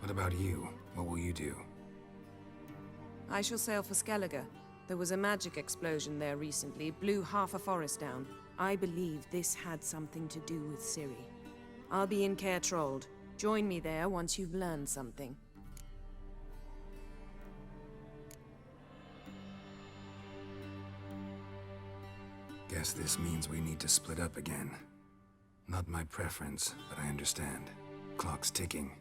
What about you? What will you do? I shall sail for Skellige. There was a magic explosion there recently, blew half a forest down. I believe this had something to do with Ciri. I'll be in Caer Trold. Join me there once you've learned something. Guess this means we need to split up again. Not my preference, but I understand. Clock's ticking.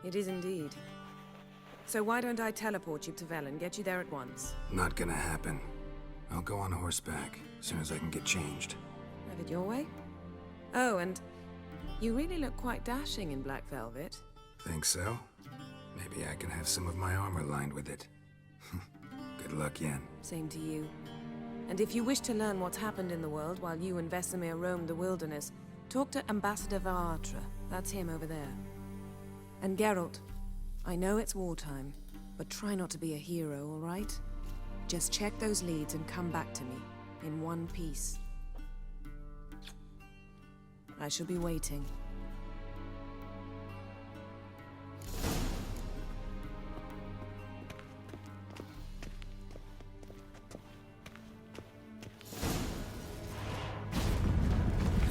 It is indeed. So why don't I teleport you to Velen, get you there at once? Not gonna happen. I'll go on horseback, as soon as I can get changed. Have it your way? Oh, and you really look quite dashing in black velvet. Think so? Maybe I can have some of my armor lined with it. Good luck, Yen. Same to you. And if you wish to learn what's happened in the world while you and Vesemir roamed the wilderness, talk to Ambassador Varatra. That's him over there. And Geralt, I know it's wartime, but try not to be a hero, all right? Just check those leads and come back to me, in one piece. I shall be waiting.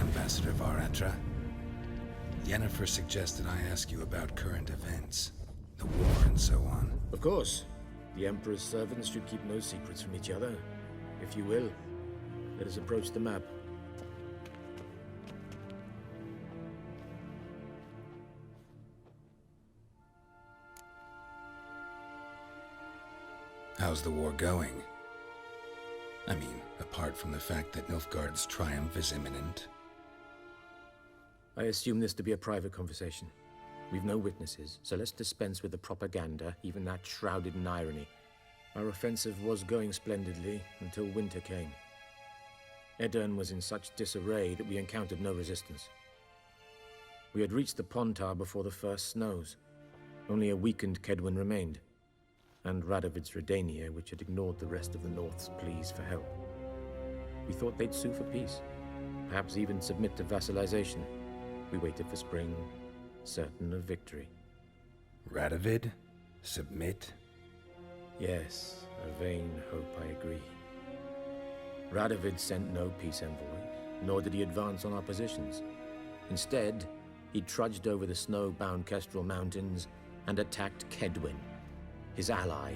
Ambassador Varatra, Yennefer suggested I ask you about current events, the war and so on. Of course. The Emperor's servants should keep no secrets from each other. If you will, let us approach the map. How's the war going? I mean, apart from the fact that Nilfgaard's triumph is imminent. I assume this to be a private conversation. We've no witnesses, so let's dispense with the propaganda, even that shrouded in irony. Our offensive was going splendidly until winter came. Edirn was in such disarray that we encountered no resistance. We had reached the Pontar before the first snows. Only a weakened Kedwin remained, and Radovid's Redania, which had ignored the rest of the North's pleas for help. We thought they'd sue for peace, perhaps even submit to vassalization. We waited for spring, certain of victory. Radovid? Submit? Yes, a vain hope, I agree. Radovid sent no peace envoy, nor did he advance on our positions. Instead, he trudged over the snow-bound Kestrel Mountains and attacked Kedwin, his ally.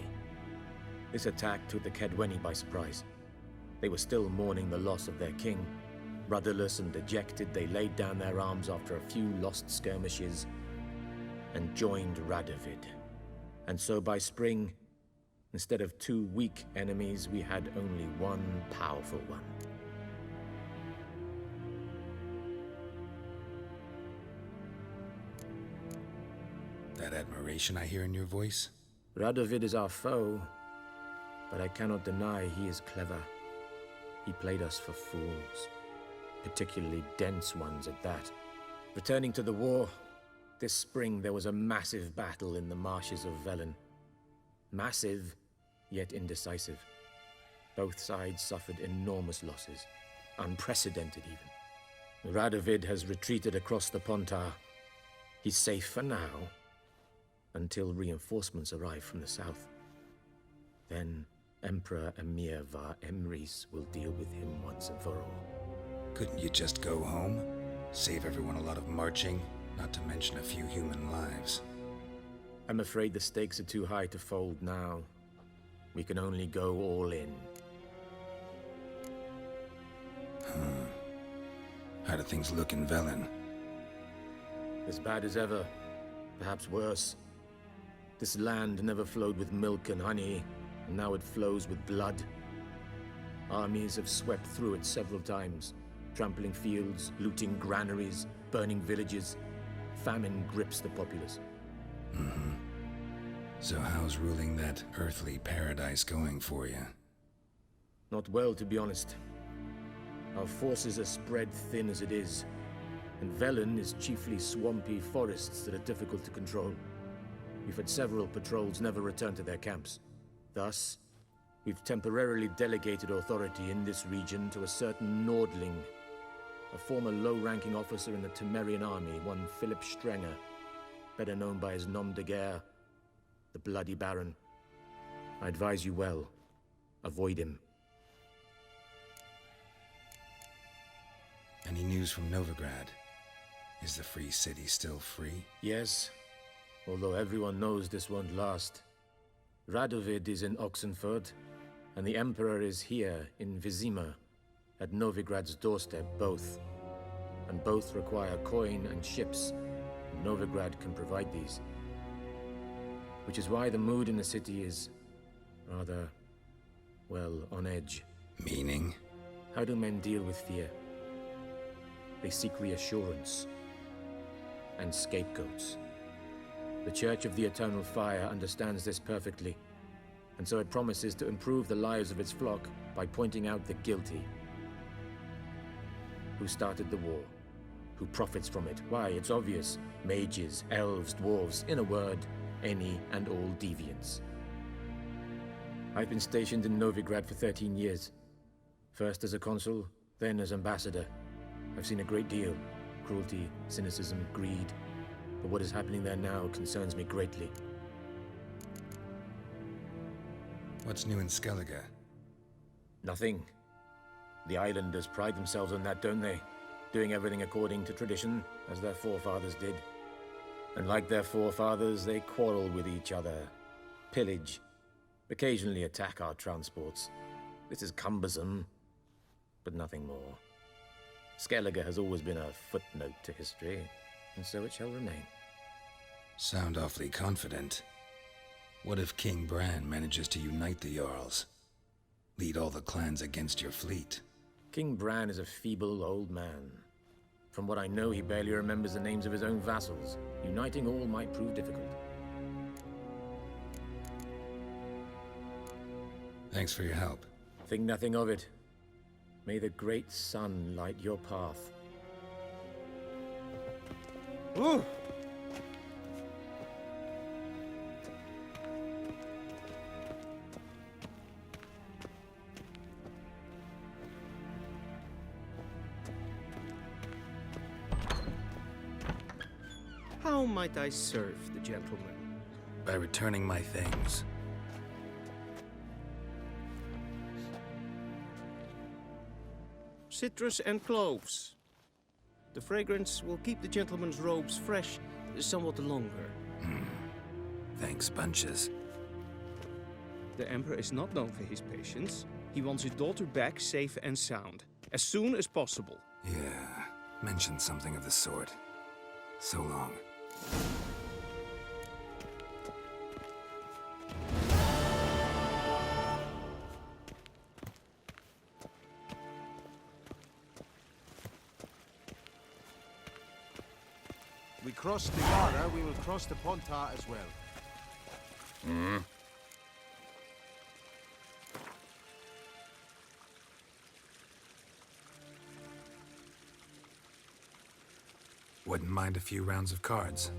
This attack took the Kedweni by surprise. They were still mourning the loss of their king. Rudderless and dejected, they laid down their arms after a few lost skirmishes and joined Radovid. And so by spring, instead of two weak enemies, we had only one powerful one. That admiration I hear in your voice? Radovid is our foe, but I cannot deny he is clever. He played us for fools, particularly dense ones at that. Returning to the war, this spring there was a massive battle in the marshes of Velen. Massive, yet indecisive. Both sides suffered enormous losses, unprecedented even. Radovid has retreated across the Pontar. He's safe for now, until reinforcements arrive from the south. Then Emperor Emhyr var Emrys will deal with him once and for all. Couldn't you just go home? Save everyone a lot of marching, not to mention a few human lives. I'm afraid the stakes are too high to fold now. We can only go all in. How do things look in Velen? As bad as ever, perhaps worse. This land never flowed with milk and honey, and now it flows with blood. Armies have swept through it several times, trampling fields, looting granaries, burning villages. Famine grips the populace. So how's ruling that earthly paradise going for you? Not well, to be honest. Our forces are spread thin as it is, and Velen is chiefly swampy forests that are difficult to control. We've had several patrols never return to their camps. Thus, we've temporarily delegated authority in this region to a certain Nordling, a former low-ranking officer in the Temerian army, one Philip Strenger, better known by his nom de guerre, the Bloody Baron. I advise you well. Avoid him. Any news from Novigrad? Is the free city still free? Yes, although everyone knows this won't last. Radovid is in Oxenfurt, and the Emperor is here in Vizima, at Novigrad's doorstep, both. And both require coin and ships. Novigrad can provide these. Which is why the mood in the city is rather, well, on edge. Meaning? How do men deal with fear? They seek reassurance and scapegoats. The Church of the Eternal Fire understands this perfectly, and so it promises to improve the lives of its flock by pointing out the guilty. Who started the war? Who profits from it? Why, it's obvious. Mages, elves, dwarves, in a word, any and all deviants. I've been stationed in Novigrad for 13 years. First as a consul, then as ambassador. I've seen a great deal. Cruelty, cynicism, greed. But what is happening there now concerns me greatly. What's new in Skellige? Nothing. The islanders pride themselves on that, don't they? Doing everything according to tradition, as their forefathers did. And like their forefathers, they quarrel with each other, pillage, occasionally attack our transports. This is cumbersome, but nothing more. Skellige has always been a footnote to history, and so it shall remain. Sound awfully confident. What if King Bran manages to unite the Jarls? Lead all the clans against your fleet? King Bran is a feeble old man. From what I know, he barely remembers the names of his own vassals. Uniting all might prove difficult. Thanks for your help. Think nothing of it. May the great sun light your path. Ooh! How might I serve the gentleman? By returning my things. Citrus and cloves. The fragrance will keep the gentleman's robes fresh somewhat longer. Thanks, bunches. The Emperor is not known for his patience. He wants his daughter back safe and sound, as soon as possible. Yeah, mentioned something of the sort. So long. We cross the Yara, we will cross the Pontar as well. Wouldn't mind a few rounds of cards.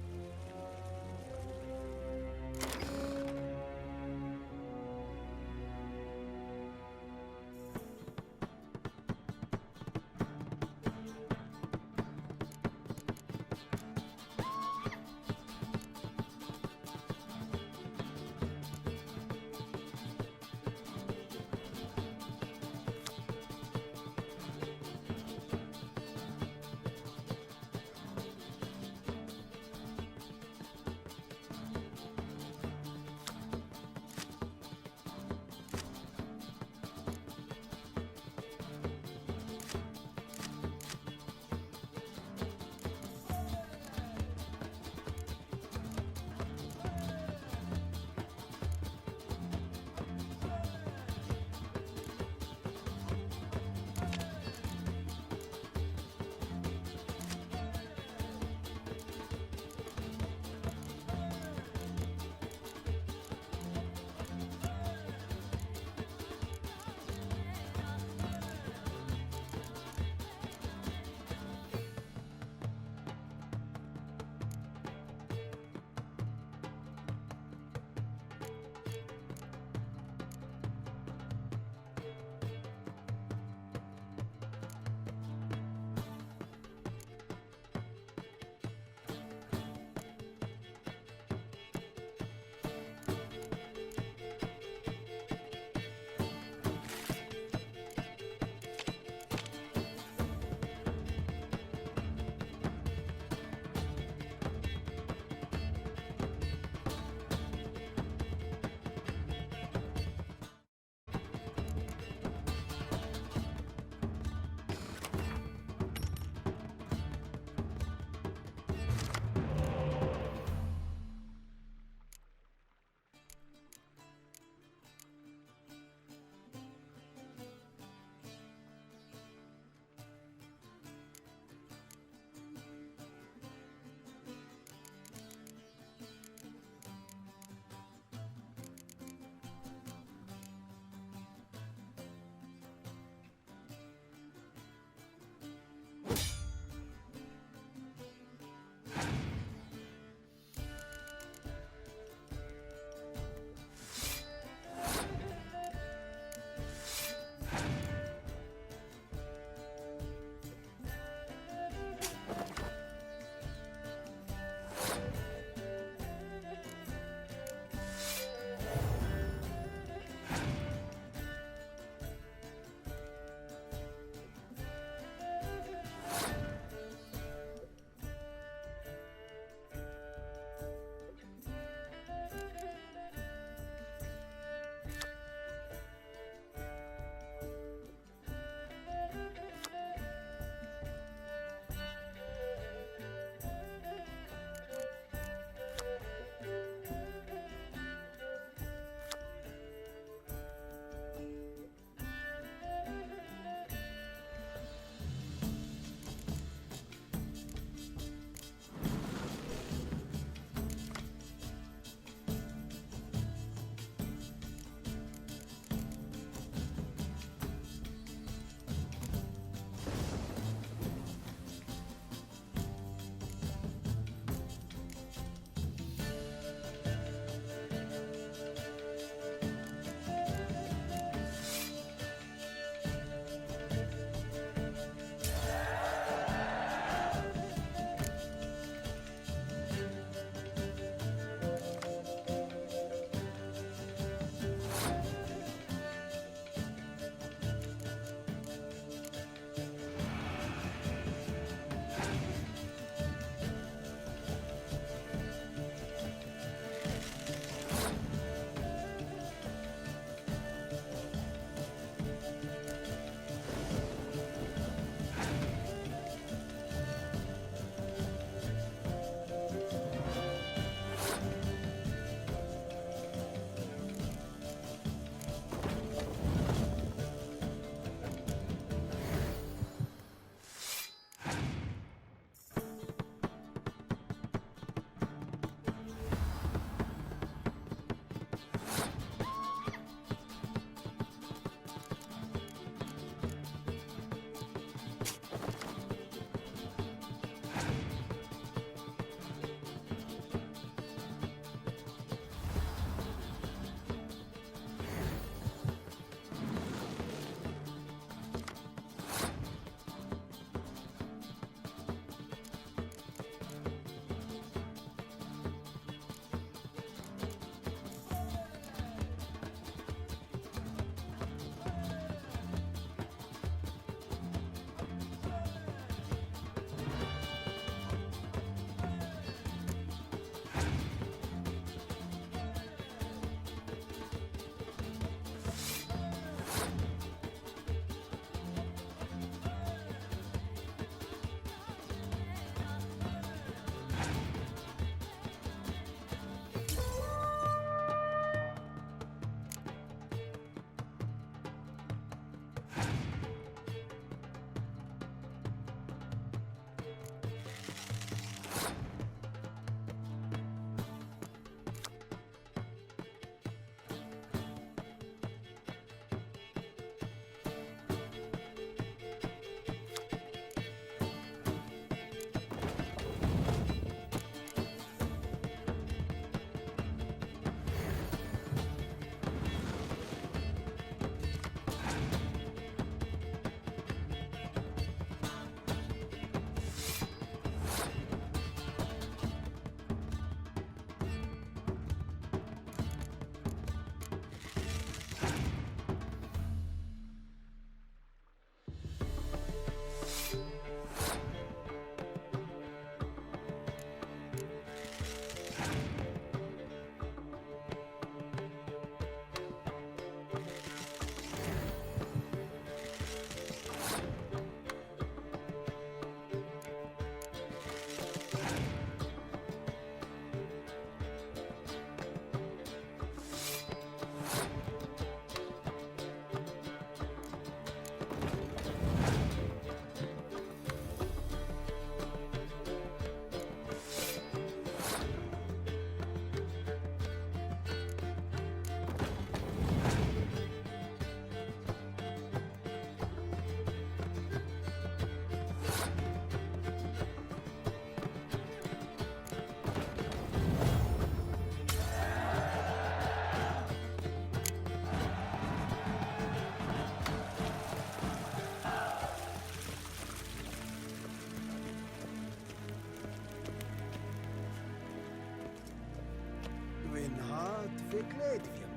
Ein hart verkledingen.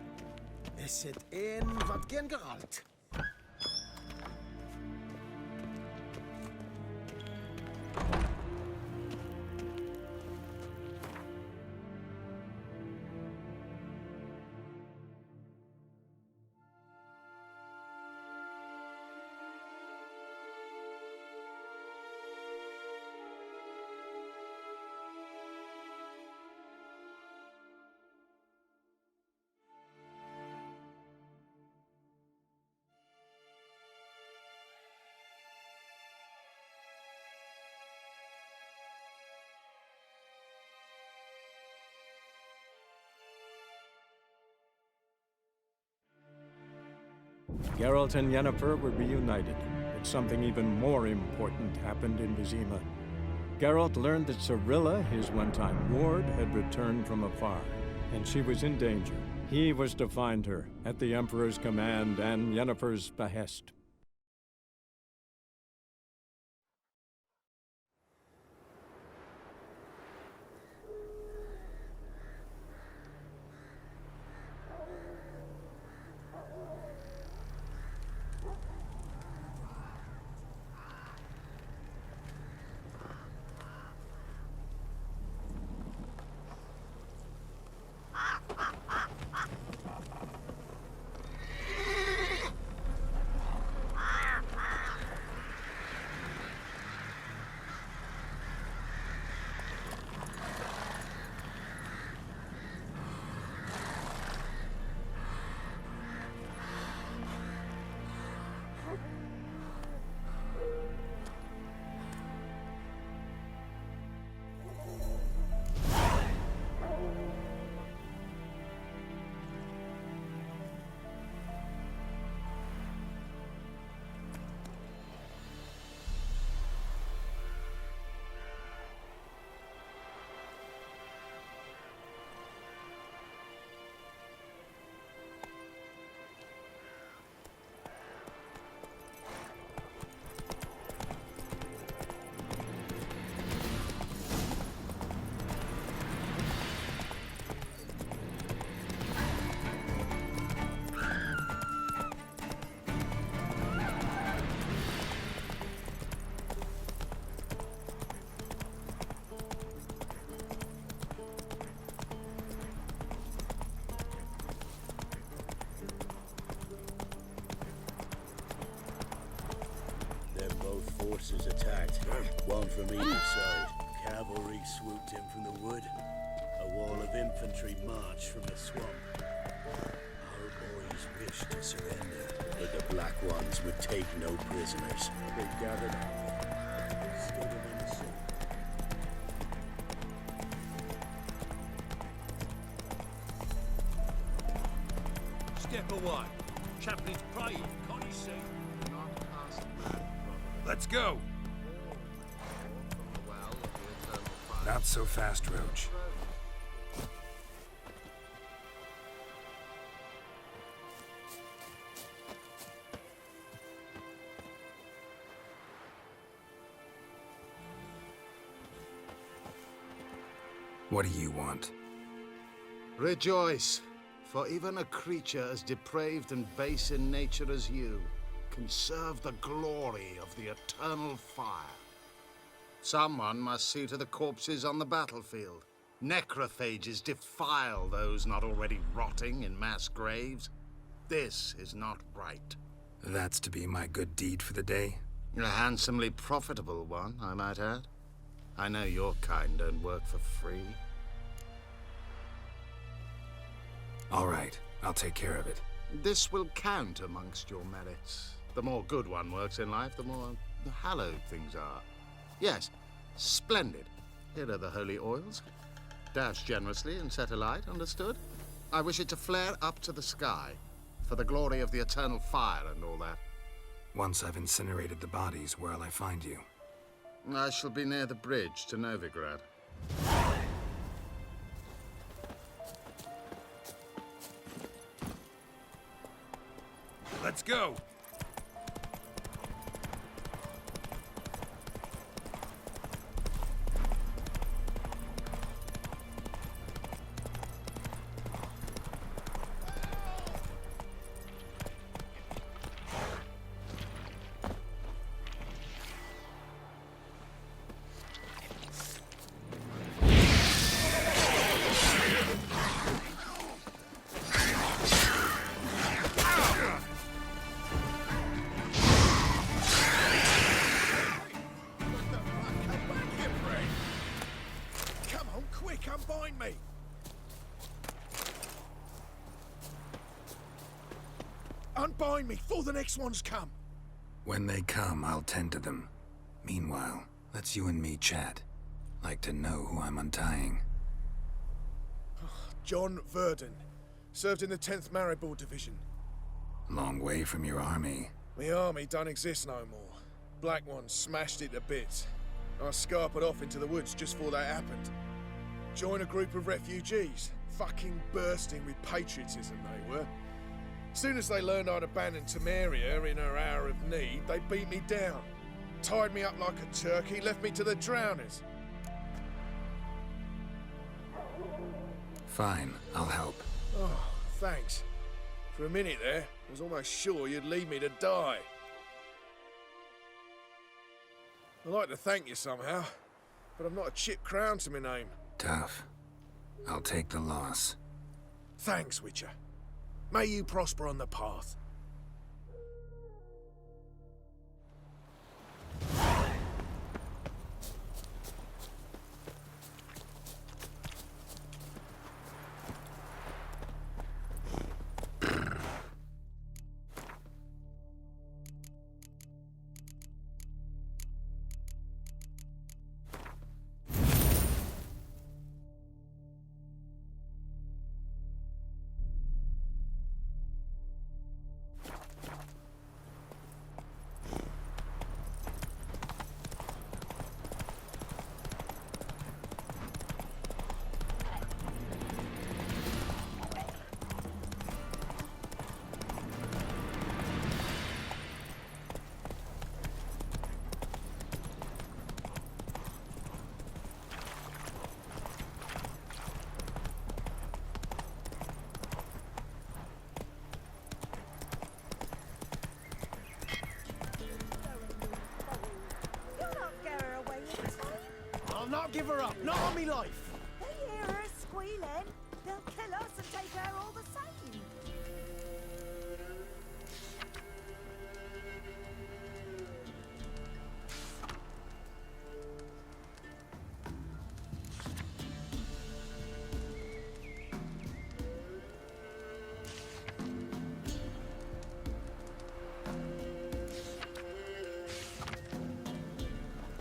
Is het een wat gen Geralt? Geralt and Yennefer were reunited, but something even more important happened in Vizima. Geralt learned that Cirilla, his one-time ward, had returned from afar, and she was in danger. He was to find her, at the Emperor's command and Yennefer's behest. Forces attacked, one from either side. Cavalry swooped in from the wood. A wall of infantry marched from the swamp. Our boys wished to surrender, but the Black Ones would take no prisoners. They gathered up, stood in the sea. Step away. Chaplain's praying, can't you see? Let's go! Not so fast, Roach. What do you want? Rejoice, for even a creature as depraved and base in nature as you can serve the glory of the eternal fire. Someone must see to the corpses on the battlefield. Necrophages defile those not already rotting in mass graves. This is not right. That's to be my good deed for the day? A handsomely profitable one, I might add. I know your kind don't work for free. All right, I'll take care of it. This will count amongst your merits. The more good one works in life, the more hallowed things are. Yes, splendid. Here are the holy oils. Dash generously and set alight, understood? I wish it to flare up to the sky, for the glory of the eternal fire and all that. Once I've incinerated the bodies, where'll I find you? I shall be near the bridge to Novigrad. Let's go! Unbind me before the next ones come. When they come, I'll tend to them. Meanwhile, let's you and me chat. Like to know who I'm untying. John Verdon. Served in the 10th Maribor Division. Long way from your army. My army don't exist no more. Black Ones smashed it to bits. I scarpered off into the woods just before that happened. Joined a group of refugees. Fucking bursting with patriotism they were. Soon as they learned I'd abandoned Temeria in her hour of need, they beat me down. Tied me up like a turkey, left me to the drowners. Fine, I'll help. Oh, thanks. For a minute there, I was almost sure you'd leave me to die. I'd like to thank you somehow, but I've not a chip crown to my name. Tough. I'll take the loss. Thanks, Witcher. May you prosper on the path. I'll not give her up, not on me life. They hear her squealing. They'll kill us and take her all the same.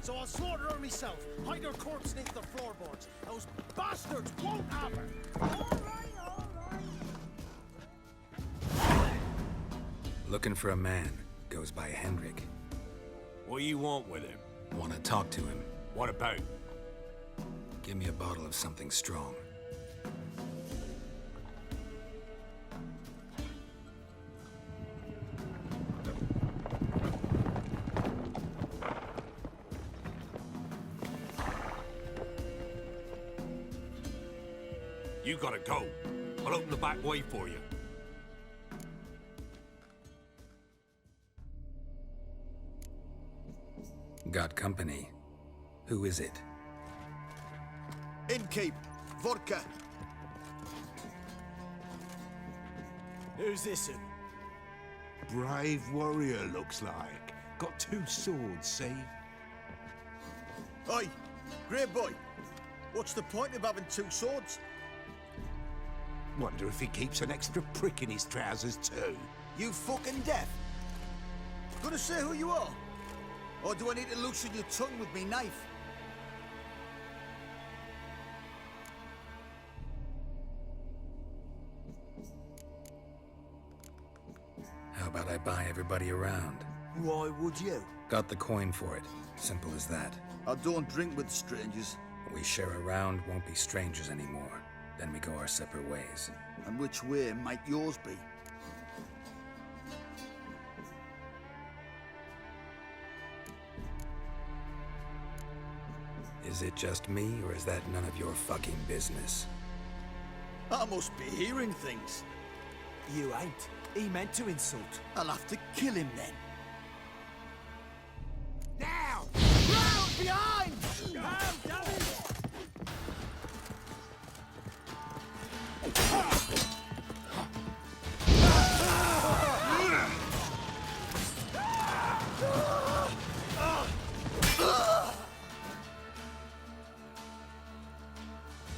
So I'll slaughter her myself, hide her corpse beneath the floorboards. Those bastards won't have her! All right. Looking for a man. Goes by Hendrik. What do you want with him? Want to talk to him. What about? Give me a bottle of something strong. You gotta go. I'll open the back way for you. Got company. Who is it? Innkeep, vodka. Who's this in? Brave warrior, looks like. Got 2 swords, see? Oi, great boy. What's the point of having 2 swords? Wonder if he keeps an extra prick in his trousers too. You fucking deaf? Gonna say who you are? Or do I need to loosen your tongue with me knife? How about I buy everybody around? Why would you? Got the coin for it. Simple as that. I don't drink with strangers. We share a round, won't be strangers anymore. Then we go our separate ways. And which way might yours be? Is it just me, or is that none of your fucking business? I must be hearing things. You ain't. He meant to insult. I'll have to kill him then. Now! Round behind!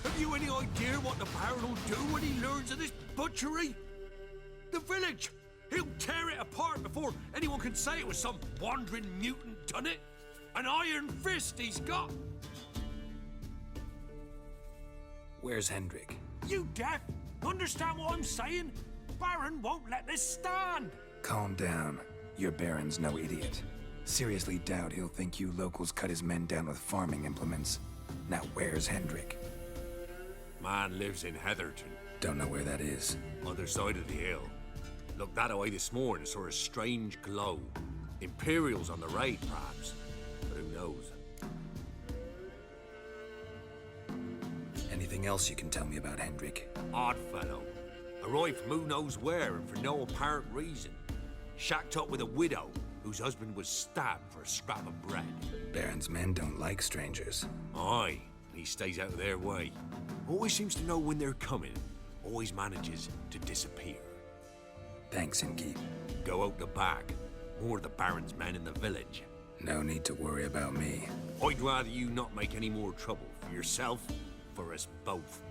Have you any idea what the Baron will do when he learns of this butchery? The village! He'll tear it apart before anyone can say it was some wandering mutant done it. An iron fist he's got. Where's Hendrik? You deaf? Understand what I'm saying? Baron won't let this stand. Calm down. Your Baron's no idiot. Seriously doubt he'll think you locals cut his men down with farming implements. Now where's Hendrik? Man lives in Heatherton. Don't know where that is. Other side of the hill. Looked that away this morning, saw a strange glow. Imperials on the raid, perhaps. But who knows? Anything else you can tell me about Hendrik? Odd fellow. Arrived from who knows where and for no apparent reason. Shacked up with a widow whose husband was stabbed for a scrap of bread. Baron's men don't like strangers. Aye, and he stays out of their way. Always seems to know when they're coming. Always manages to disappear. Thanks, Innkeep. Go out the back. More of the Baron's men in the village. No need to worry about me. I'd rather you not make any more trouble for yourself, for us both.